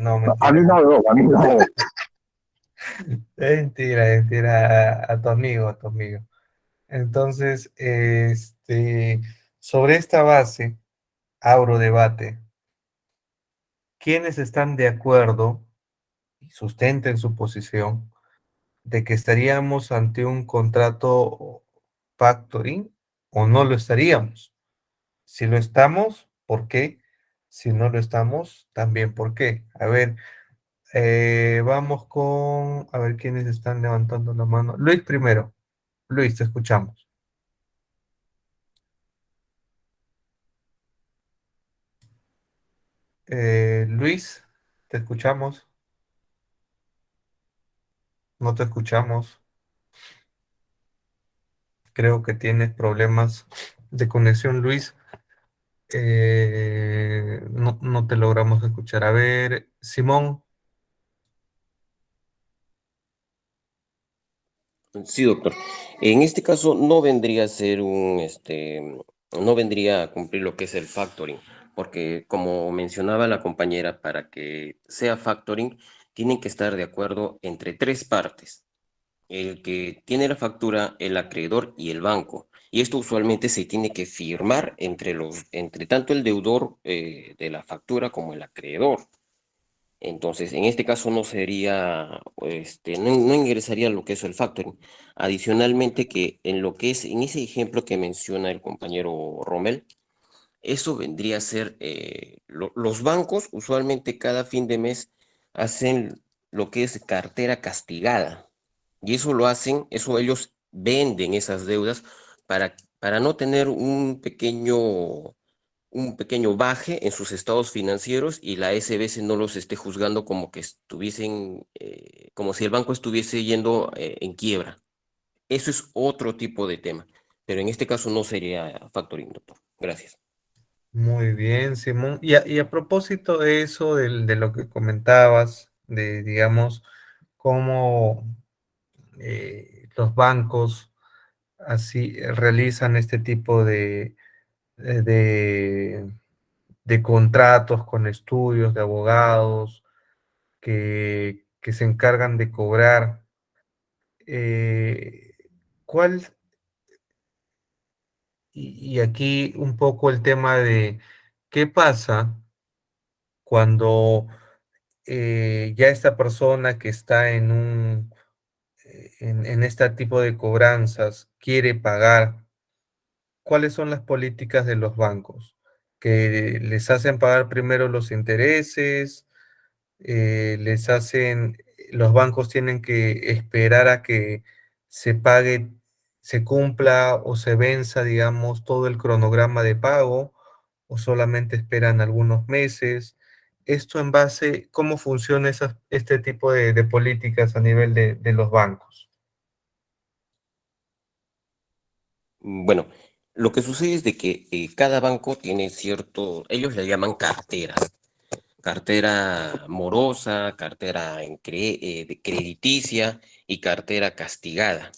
no, A mentira. mí no, a mí no. Mentira, a tu amigo, a tu amigo. Entonces, sobre esta base, abro debate. ¿Quiénes están de acuerdo y sustenten su posición de que estaríamos ante un contrato factoring o no lo estaríamos? Si lo estamos, ¿por qué? Si no lo estamos, también ¿por qué? A ver, vamos con, a ver quiénes están levantando la mano. Luis primero. Luis, te escuchamos. Luis, te escuchamos. No te escuchamos. Creo que tienes problemas de conexión, Luis. No te logramos escuchar. A ver, Simón. Sí, doctor. En este caso no vendría a ser no vendría a cumplir lo que es el factoring, porque como mencionaba la compañera, para que sea factoring, tienen que estar de acuerdo entre tres partes: el que tiene la factura, el acreedor y el banco. Y esto usualmente se tiene que firmar entre tanto el deudor de la factura como el acreedor. Entonces, en este caso no sería, no ingresaría lo que es el factoring. Adicionalmente, que en lo que es, en ese ejemplo que menciona el compañero Rommel, eso vendría a ser, los bancos usualmente cada fin de mes hacen lo que es cartera castigada. Y eso lo hacen, eso ellos venden esas deudas para no tener un pequeño baje en sus estados financieros y la SBS no los esté juzgando como que estuviesen, como si el banco estuviese yendo en quiebra. Eso es otro tipo de tema, pero en este caso no sería factoring, doctor. Gracias. Muy bien, Simón. Y a propósito de eso, de lo que comentabas, de, digamos, cómo los bancos así realizan este tipo de, de contratos con estudios de abogados que se encargan de cobrar. eh, ¿Cuál? Y aquí un poco el tema de qué pasa cuando ya esta persona que está en este tipo de cobranzas quiere pagar. ¿Cuáles son las políticas de los bancos? Que les hacen pagar primero los intereses, les hacen, los bancos tienen que esperar a que se pague, se cumpla o se venza, digamos, todo el cronograma de pago, o solamente esperan algunos meses. Esto en base, ¿cómo funciona este tipo de políticas a nivel de los bancos? Bueno, lo que sucede es de que cada banco tiene ellos le llaman carteras. Cartera morosa, cartera crediticia y cartera castigada.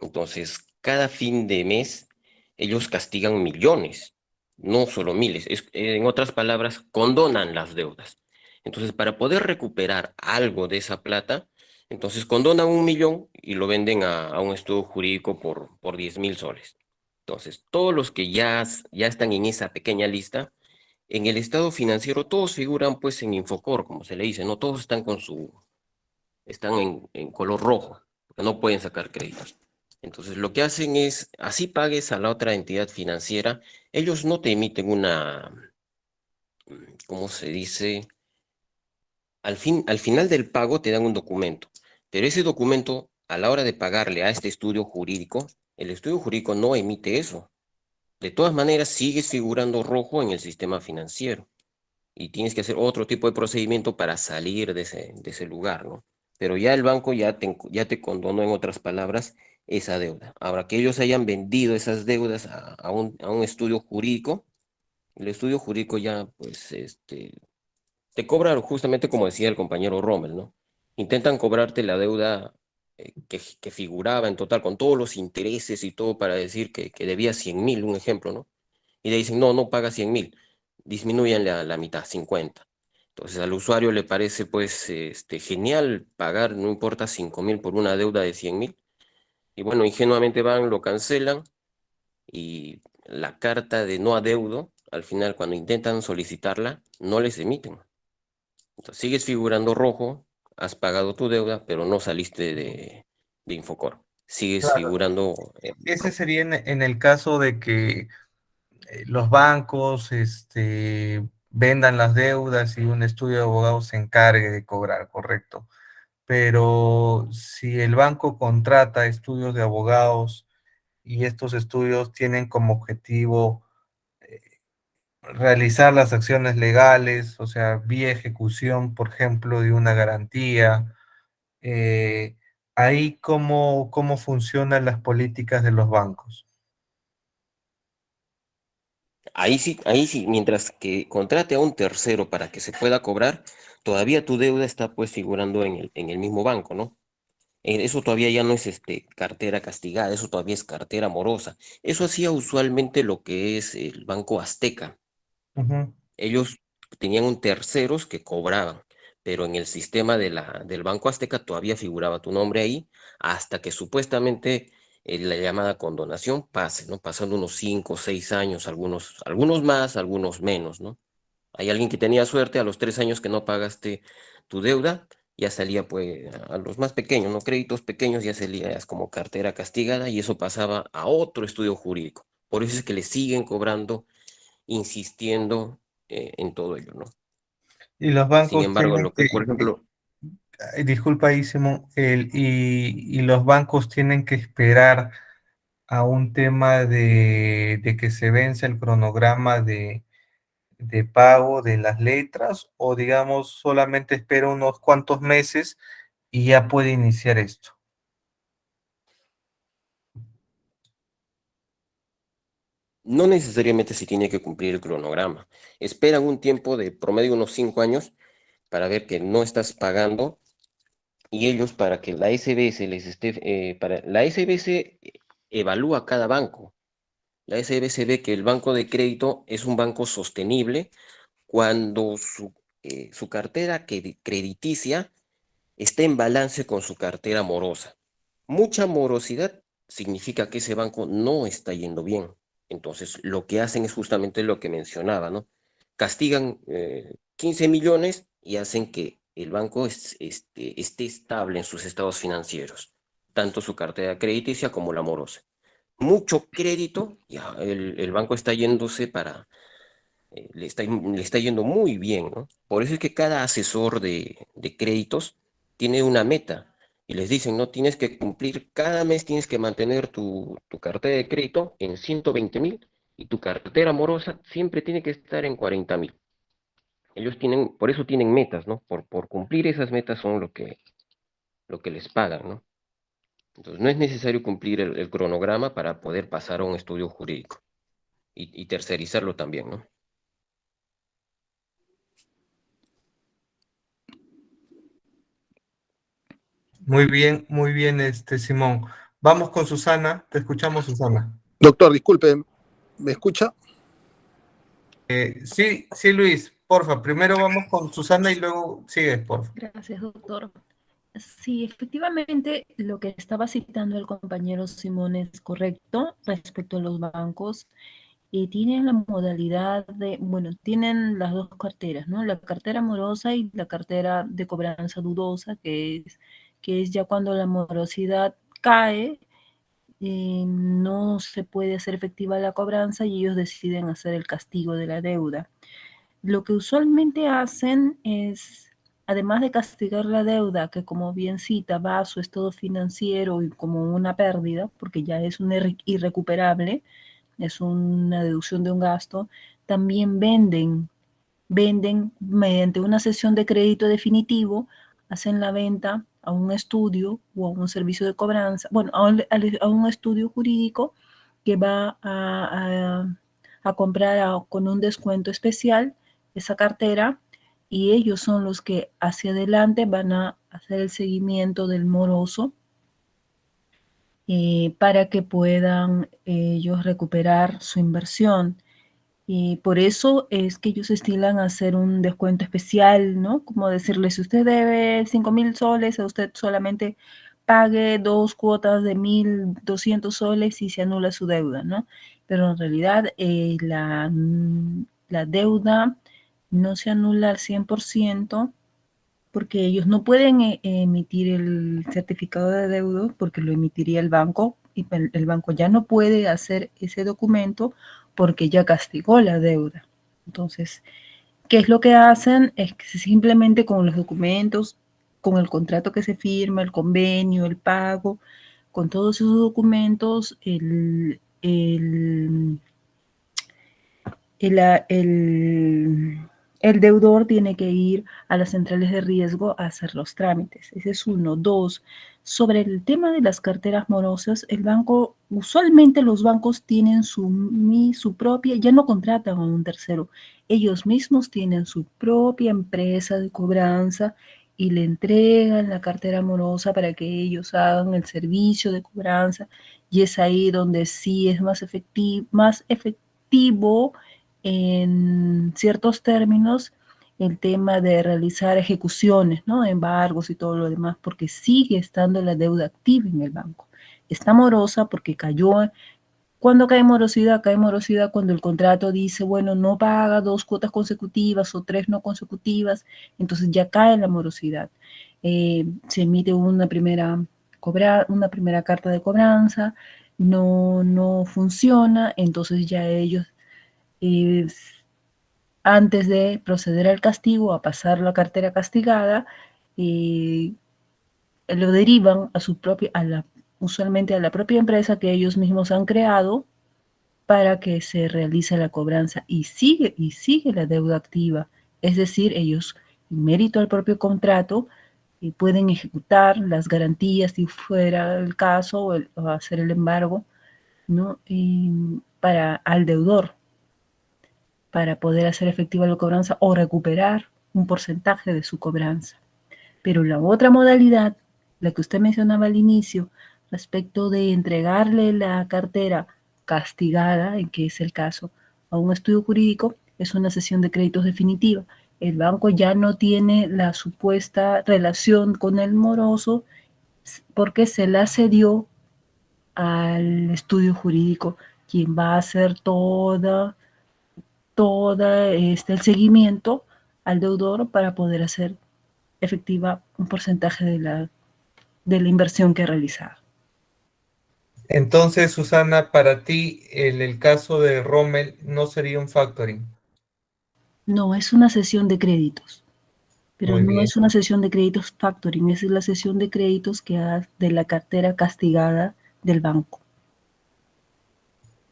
Entonces, cada fin de mes ellos castigan millones, no solo miles. En otras palabras, condonan las deudas. Entonces, para poder recuperar algo de esa plata, entonces condonan 1 millón y lo venden a un estudio jurídico por 10.000 soles. Entonces, todos los que ya están en esa pequeña lista, en el estado financiero todos figuran pues en Infocor, como se le dice, ¿no? Todos están en color rojo, porque no pueden sacar créditos. Entonces lo que hacen es, así pagues a la otra entidad financiera, ellos no te emiten ¿cómo se dice? Al final del pago te dan un documento, pero ese documento, a la hora de pagarle a este estudio jurídico, el estudio jurídico no emite eso. De todas maneras, sigues figurando rojo en el sistema financiero y tienes que hacer otro tipo de procedimiento para salir de ese lugar, ¿no? Pero ya el banco ya te condonó, en otras palabras, esa deuda. Ahora que ellos hayan vendido esas deudas a un estudio jurídico, el estudio jurídico ya, pues, te cobra justamente como decía el compañero Rommel, ¿no? Intentan cobrarte la deuda que figuraba en total, con todos los intereses y todo, para decir que debía 100.000, un ejemplo, ¿no? Y le dicen, no, no paga 100.000, disminuyan la mitad, 50. Entonces al usuario le parece pues genial pagar, no importa, 5.000 por una deuda de 100.000. Y bueno, ingenuamente van, lo cancelan y la carta de no adeudo, al final cuando intentan solicitarla, no les emiten. Entonces sigues figurando rojo, has pagado tu deuda, pero no saliste de Infocor. Sigues Claro, figurando ese rojo. sería en el caso de que los bancos vendan las deudas y un estudio de abogados se encargue de cobrar, correcto. Pero si el banco contrata estudios de abogados y estos estudios tienen como objetivo realizar las acciones legales, o sea, vía ejecución, por ejemplo, de una garantía, eh, ahí cómo funcionan las políticas de los bancos. Ahí sí, mientras que contrate a un tercero para que se pueda cobrar, todavía tu deuda está pues figurando en el mismo banco, ¿no? Eso todavía ya no es cartera castigada, eso todavía es cartera morosa. Eso hacía usualmente lo que es el Banco Azteca. Ujú. Ellos tenían un terceros que cobraban, pero en el sistema del Banco Azteca todavía figuraba tu nombre ahí hasta que supuestamente la llamada condonación pase, ¿no? Pasando unos 5 o 6 años, algunos más, algunos menos, ¿no? Hay alguien que tenía suerte, a los 3 años que no pagaste tu deuda, ya salía pues a los más pequeños, ¿no? Créditos pequeños ya salías como cartera castigada y eso pasaba a otro estudio jurídico. Por eso es que le siguen cobrando, insistiendo en todo ello, ¿no? Y los Sin bancos embargo, tienen lo que, por ejemplo, disculpa ahí, Simón, y los bancos tienen que esperar a un tema de que se vence el cronograma de pago de las letras, o digamos, solamente espera unos cuantos meses y ya puede iniciar esto. no necesariamente se tiene que cumplir el cronograma. Esperan un tiempo de promedio unos 5 años para ver que no estás pagando y ellos para que la SBS la SBS evalúa cada banco. La SBS ve que el banco de crédito es un banco sostenible cuando su cartera crediticia está en balance con su cartera morosa. Mucha morosidad significa que ese banco no está yendo bien. Entonces, lo que hacen es justamente lo que mencionaba, ¿no? Castigan 15 millones y hacen que el banco esté estable en sus estados financieros, tanto su cartera crediticia como la morosa. Mucho crédito, ya el banco está yéndose le está yendo muy bien, ¿no? Por eso es que cada asesor de créditos tiene una meta y les dicen, no, tienes que cumplir, cada mes tienes que mantener tu cartera de crédito en 120.000 y tu cartera amorosa siempre tiene que estar en 40.000. Ellos tienen, por eso tienen metas, ¿no? Por cumplir esas metas son lo que les pagan, ¿no? Entonces no es necesario cumplir el cronograma para poder pasar a un estudio jurídico y tercerizarlo también, ¿no? Muy bien, Simón. Vamos con Susana, te escuchamos, Susana. Doctor, disculpe, ¿me escucha? Sí, sí, Luis, porfa, primero vamos con Susana y luego sigues, porfa. Gracias, doctor. Sí, efectivamente, lo que estaba citando el compañero Simón es correcto respecto a los bancos. Tienen la modalidad de, bueno, tienen las dos carteras, ¿no? La cartera morosa y la cartera de cobranza dudosa, que es ya cuando la morosidad cae, no se puede hacer efectiva la cobranza y ellos deciden hacer el castigo de la deuda. Lo que usualmente hacen es, además de castigar la deuda, que como bien cita, va a su estado financiero y como una pérdida, porque ya es un irrecuperable, es una deducción de un gasto, también venden mediante una cesión de crédito definitivo, hacen la venta a un estudio o a un servicio de cobranza, bueno, a un estudio jurídico que va a comprar con un descuento especial esa cartera y ellos son los que hacia adelante van a hacer el seguimiento del moroso para que puedan ellos recuperar su inversión. Y por eso es que ellos estilan a hacer un descuento especial, ¿no? Como decirle, si usted debe 5.000 soles, a usted solamente pague 2 cuotas de 1.200 soles y se anula su deuda, ¿no? Pero en realidad la deuda no se anula al 100% porque ellos no pueden emitir el certificado de deuda porque lo emitiría el banco y el banco ya no puede hacer ese documento porque ya castigó la deuda. Entonces, ¿qué es lo que hacen? Es que simplemente con los documentos, con el contrato que se firma, el convenio, el pago, con todos esos documentos, el deudor tiene que ir a las centrales de riesgo a hacer los trámites. Ese es uno. Dos, sobre el tema de las carteras morosas, el banco, usualmente los bancos tienen su propia, ya no contratan a un tercero, ellos mismos tienen su propia empresa de cobranza y le entregan la cartera morosa para que ellos hagan el servicio de cobranza, y es ahí donde sí es más efectivo en ciertos términos el tema de realizar ejecuciones, ¿no? Embargos y todo lo demás, porque sigue estando la deuda activa en el banco. Está morosa porque cayó. ¿Cuándo cae morosidad? Cae morosidad cuando el contrato dice, bueno, no paga 2 cuotas consecutivas o 3 no consecutivas, entonces ya cae la morosidad. Se emite una primera carta de cobranza, no funciona, entonces ya ellos, antes de proceder al castigo, a pasar la cartera castigada, lo derivan a su propia, usualmente a la propia empresa que ellos mismos han creado, para que se realice la cobranza, y sigue la deuda activa. Es decir, ellos, en mérito al propio contrato, pueden ejecutar las garantías si fuera el caso, o hacer el embargo, ¿no? Al deudor, para poder hacer efectiva la cobranza o recuperar un porcentaje de su cobranza. Pero la otra modalidad, la que usted mencionaba al inicio, respecto de entregarle la cartera castigada, en que es el caso, a un estudio jurídico, es una cesión de créditos definitiva. El banco ya no tiene la supuesta relación con el moroso porque se la cedió al estudio jurídico, quien va a hacer todo el seguimiento al deudor para poder hacer efectiva un porcentaje de la inversión que ha realizado. Entonces, Susana, para ti, el caso de Rommel no sería un factoring. No, es una cesión de créditos, pero Muy no bien. es una cesión de créditos factoring, es la cesión de créditos de la cartera castigada del banco.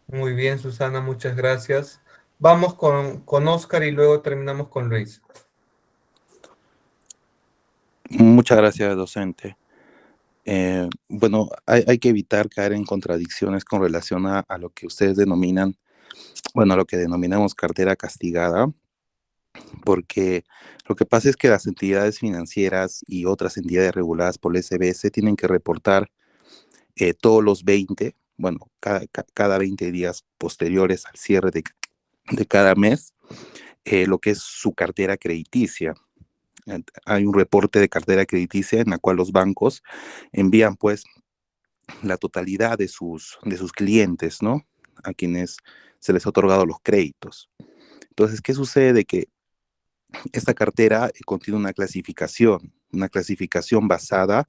Muy bien, Susana, muchas gracias. Vamos con Oscar y luego terminamos con Luis. Muchas gracias, docente. Bueno, hay que evitar caer en contradicciones con relación a lo que ustedes denominan, bueno, lo que denominamos cartera castigada, porque lo que pasa es que las entidades financieras y otras entidades reguladas por el SBS tienen que reportar todos los 20, bueno, cada 20 días posteriores al cierre de cada mes, lo que es su cartera crediticia. Hay un reporte de cartera crediticia en la cual los bancos envían pues la totalidad de sus clientes, ¿no? A quienes se les ha otorgado los créditos. Entonces, ¿qué sucede? Que esta cartera contiene una clasificación basada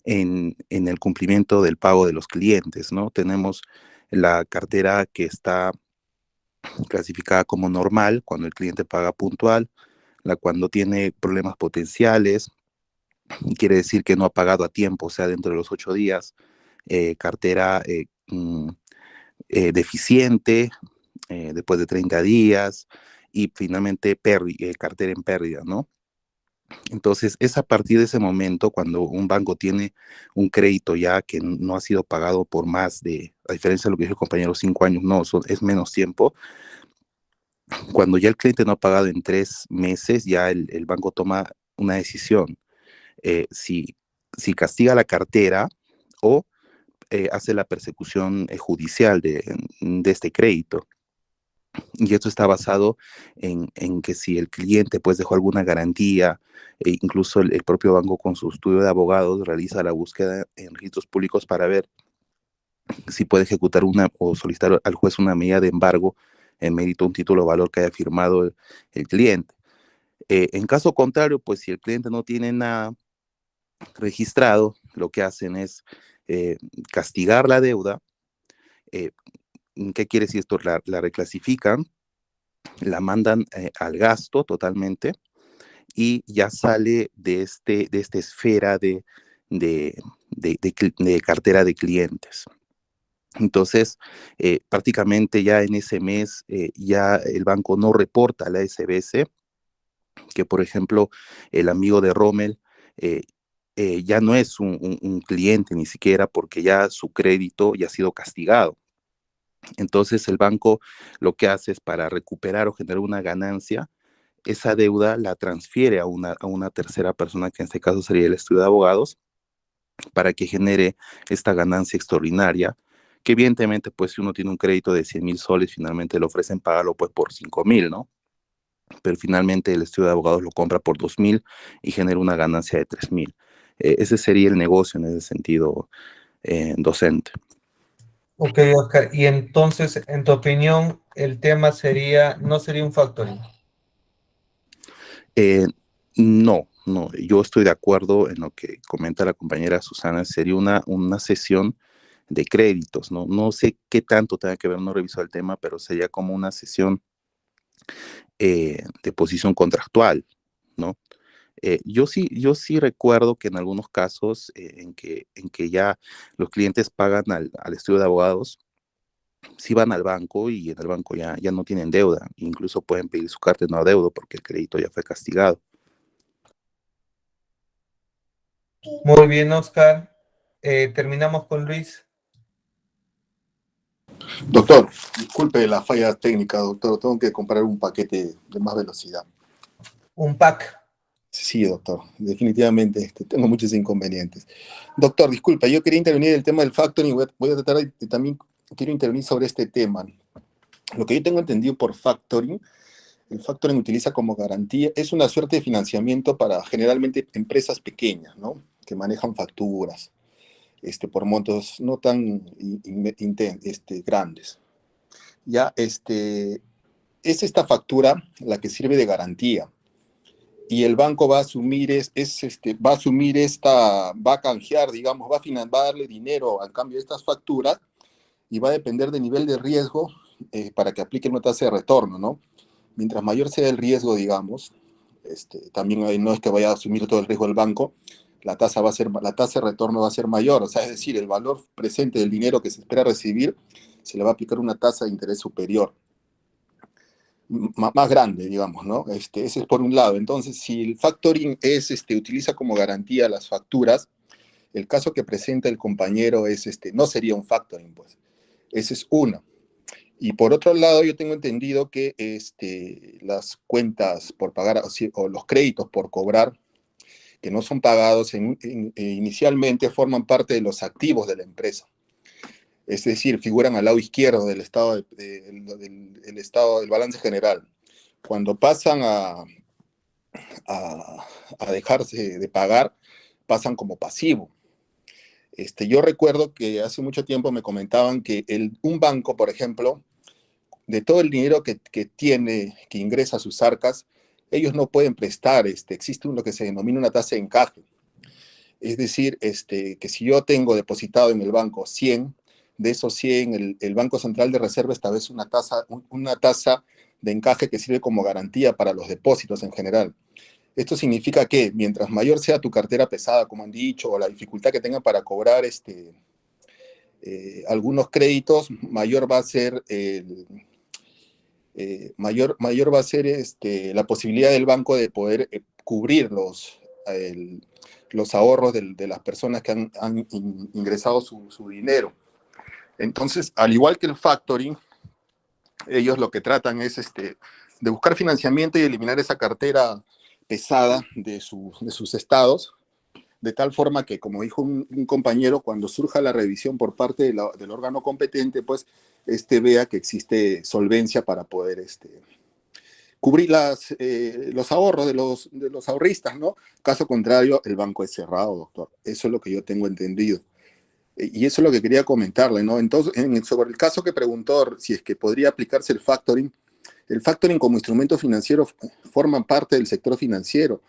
en el cumplimiento del pago de los clientes, ¿no? Tenemos la cartera que está clasificada como normal, cuando el cliente paga puntual, cuando tiene problemas potenciales, quiere decir que no ha pagado a tiempo, o sea, dentro de los 8 días, cartera deficiente, después de 30 días, y finalmente cartera en pérdida, ¿no? Entonces, es a partir de ese momento cuando un banco tiene un crédito ya que no ha sido pagado por más de, a diferencia de lo que dijo el compañero, 5 años, no, es menos tiempo. Cuando ya el cliente no ha pagado en 3 meses, ya el banco toma una decisión. Si castiga la cartera o hace la persecución judicial de este crédito. Y esto está basado en que si el cliente pues dejó alguna garantía, e incluso el propio banco con su estudio de abogados realiza la búsqueda en registros públicos para ver si puede ejecutar o solicitar al juez una medida de embargo en mérito a un título de valor que haya firmado el cliente. En caso contrario, pues si el cliente no tiene nada registrado, lo que hacen es castigar la deuda. ¿Qué quiere decir esto? La reclasifican, la mandan al gasto totalmente y ya sale de esta esfera de cartera de clientes. Entonces, prácticamente ya en ese mes ya el banco no reporta a la SBS que, por ejemplo, el amigo de Rommel ya no es un cliente ni siquiera, porque ya su crédito ya ha sido castigado. Entonces el banco lo que hace es, para recuperar o generar una ganancia, esa deuda la transfiere a una tercera persona, que en este caso sería el estudio de abogados, para que genere esta ganancia extraordinaria, que evidentemente, pues si uno tiene un crédito de 100.000 soles, finalmente le ofrecen pagarlo pues por 5.000, ¿no? Pero finalmente el estudio de abogados lo compra por 2.000 y genera una ganancia de 3.000. Ese sería el negocio en ese sentido, docente. Ok, Oscar. Y entonces, en tu opinión, el tema no sería un factoring. No, yo estoy de acuerdo en lo que comenta la compañera Susana, sería una sesión de créditos, ¿no? No sé qué tanto tenga que ver, no he revisado el tema, pero sería como una sesión de posición contractual, ¿no? Yo sí recuerdo que en algunos casos en que ya los clientes pagan al estudio de abogados, sí van al banco y en el banco ya no tienen deuda, incluso pueden pedir su carta de no adeudo porque el crédito ya fue castigado. Muy bien, Oscar. Terminamos con Luis. Doctor, disculpe la falla técnica, doctor. Tengo que comprar un paquete de más velocidad. Un pack. Sí, doctor. Definitivamente tengo muchos inconvenientes. Doctor, disculpa, yo quería intervenir en el tema del factoring. Voy a tratar de también quiero intervenir sobre este tema. Lo que yo tengo entendido por factoring, el factoring utiliza como garantía, es una suerte de financiamiento para generalmente empresas pequeñas, ¿no? Que manejan facturas por montos no tan grandes. Ya, es esta factura la que sirve de garantía. Y el banco va a asumir, va a canjear, digamos, va a darle dinero al cambio de estas facturas y va a depender del nivel de riesgo para que aplique una tasa de retorno, ¿no? Mientras mayor sea el riesgo, digamos, también no es que vaya a asumir todo el riesgo del banco, la tasa de retorno va a ser mayor, o sea, es decir, el valor presente del dinero que se espera recibir, se le va a aplicar una tasa de interés superior, más grande, digamos, ¿no? Ese es por un lado. Entonces, si el factoring utiliza como garantía las facturas, el caso que presenta el compañero no sería un factoring, pues. Ese es uno. Y por otro lado, yo tengo entendido que las cuentas por pagar o los créditos por cobrar que no son pagados inicialmente forman parte de los activos de la empresa. Es decir, figuran al lado izquierdo del del balance general. Cuando pasan a dejarse de pagar, pasan como pasivo. Yo recuerdo que hace mucho tiempo me comentaban que un banco, por ejemplo, de todo el dinero que ingresa a sus arcas, ellos no pueden prestar, existe lo que se denomina una tasa de encaje. Es decir, que si yo tengo depositado en el banco 100, de esos 100, el Banco Central de Reserva establece una tasa de encaje que sirve como garantía para los depósitos en general. Esto significa que mientras mayor sea tu cartera pesada, como han dicho, o la dificultad que tenga para cobrar algunos créditos, mayor va a ser la posibilidad del banco de poder cubrir los ahorros de las personas que han ingresado su dinero. Entonces, al igual que el factoring, ellos lo que tratan es de buscar financiamiento y eliminar esa cartera pesada de sus estados, de tal forma que, como dijo un compañero, cuando surja la revisión por parte del órgano competente, pues vea que existe solvencia para poder cubrir los ahorros de los ahorristas, ¿no? Caso contrario, el banco es cerrado, doctor. Eso es lo que yo tengo entendido. Y eso es lo que quería comentarle, ¿no? Entonces, sobre el caso que preguntó, si es que podría aplicarse el factoring como instrumento financiero forma parte del sector financiero.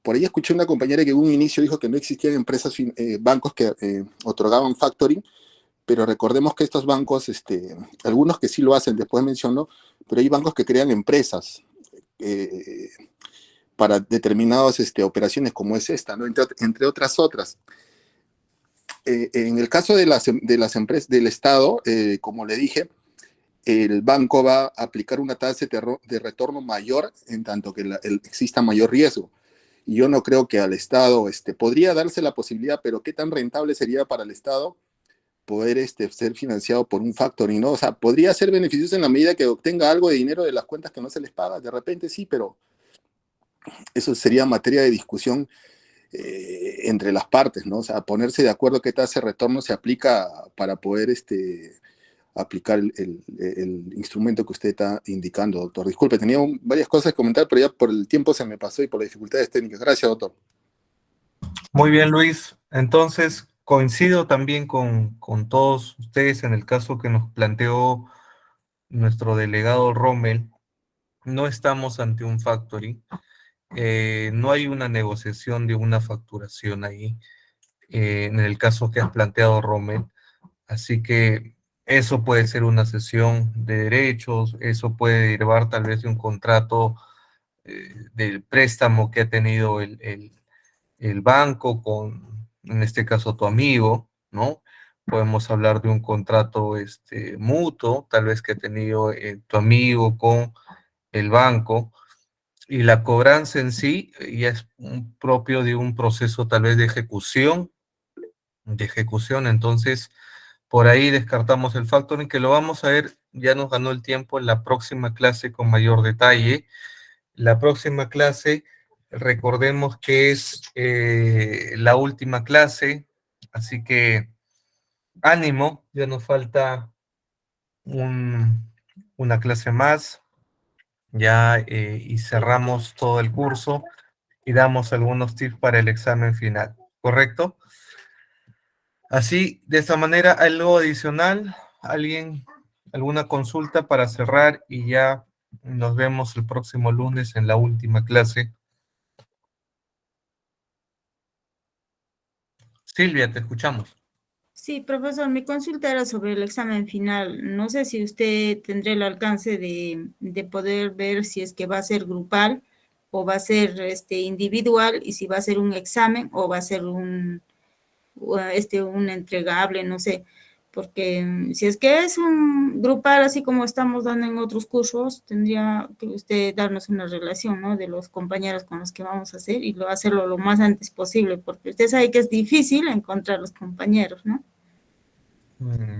Por ahí escuché una compañera que en un inicio dijo que no existían bancos que otorgaban factoring, pero recordemos que estos bancos, algunos que sí lo hacen, después mencionó, pero hay bancos que crean empresas para determinadas operaciones como es esta, ¿no? Entre otras. En el caso de las empresas del Estado, como le dije, el banco va a aplicar una tasa de retorno mayor en tanto que exista mayor riesgo. Y yo no creo que al Estado podría darse la posibilidad, pero ¿qué tan rentable sería para el Estado poder ser financiado por un factoring, ¿no? O sea, podría ser beneficioso en la medida que obtenga algo de dinero de las cuentas que no se les paga, de repente sí, pero eso sería materia de discusión entre las partes, ¿no? O sea, ponerse de acuerdo qué tasa de retorno se aplica para poder aplicar el instrumento que usted está indicando, doctor. Disculpe, tenía varias cosas que comentar, pero ya por el tiempo se me pasó y por las dificultades técnicas. Gracias, doctor. Muy bien, Luis. Entonces, coincido también con todos ustedes en el caso que nos planteó nuestro delegado Rommel. No estamos ante un factory. No hay una negociación de una facturación ahí, en el caso que has planteado, Rommel. Así que eso puede ser una cesión de derechos, eso puede derivar tal vez de un contrato del préstamo que ha tenido el banco con, en este caso, tu amigo, ¿no? Podemos hablar de un contrato mutuo, tal vez que ha tenido tu amigo con el banco, y la cobranza en sí ya es propio de un proceso tal vez de ejecución, entonces por ahí descartamos el factoring, que lo vamos a ver, ya nos ganó el tiempo en la próxima clase con mayor detalle. La próxima clase, recordemos que es la última clase, así que ánimo, ya nos falta una clase más, ya y cerramos todo el curso y damos algunos tips para el examen final, ¿correcto? Así, de esta manera, algo adicional, alguna consulta para cerrar y ya nos vemos el próximo lunes en la última clase. Silvia, te escuchamos. Sí, profesor, mi consulta era sobre el examen final. No sé si usted tendrá el alcance de poder ver si es que va a ser grupal o va a ser individual, y si va a ser un examen o va a ser un entregable, no sé, porque si es que es un grupal, así como estamos dando en otros cursos, tendría que usted darnos una relación, ¿no?, de los compañeros con los que vamos a hacer, y hacerlo lo más antes posible, porque usted sabe que es difícil encontrar los compañeros, ¿no?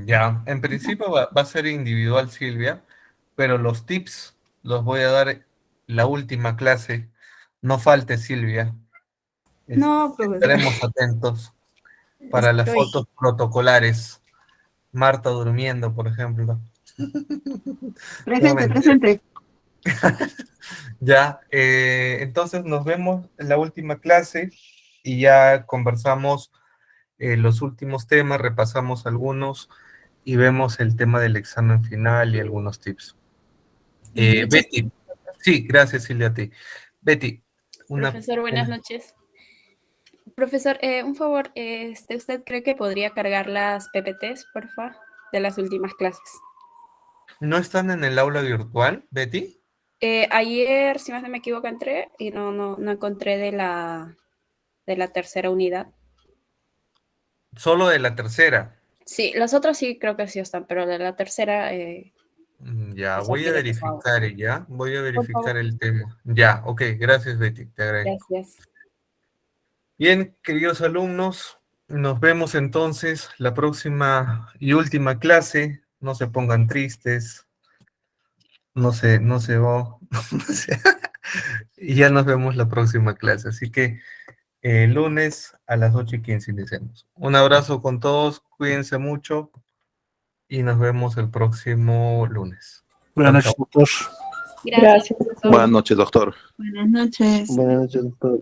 Ya, en principio va a ser individual, Silvia, pero los tips los voy a dar la última clase. No falte, Silvia. No, profesor. Estaremos atentos para las fotos protocolares. Marta durmiendo, por ejemplo. Presente, presente. Ya, entonces nos vemos en la última clase y ya conversamos los últimos temas, repasamos algunos y vemos el tema del examen final y algunos tips. Betty, sí, gracias Silvia a ti. Betty, Profesor, buenas noches. Profesor, un favor, ¿usted cree que podría cargar las PPTs, por favor, de las últimas clases? ¿No están en el aula virtual, Betty? Ayer, si más no me equivoco, entré y no encontré de la tercera unidad. Solo de la tercera. Sí, las otras sí creo que sí están, pero de la tercera... Ya, esa voy a quiere, por favor. verificar, ya. Voy a Por verificar favor. el tema. Ya, ok, gracias Betty, te agradezco. Gracias. Bien, queridos alumnos, nos vemos entonces la próxima y última clase. No se pongan tristes. No se va. Y ya nos vemos la próxima clase. Así que el lunes a las 8:15 iniciamos. Un abrazo con todos, cuídense mucho y nos vemos el próximo lunes. Buenas Chao, noches, chao. doctor. Gracias, profesor. Buenas noches, doctor. Buenas noches. Buenas noches, doctor.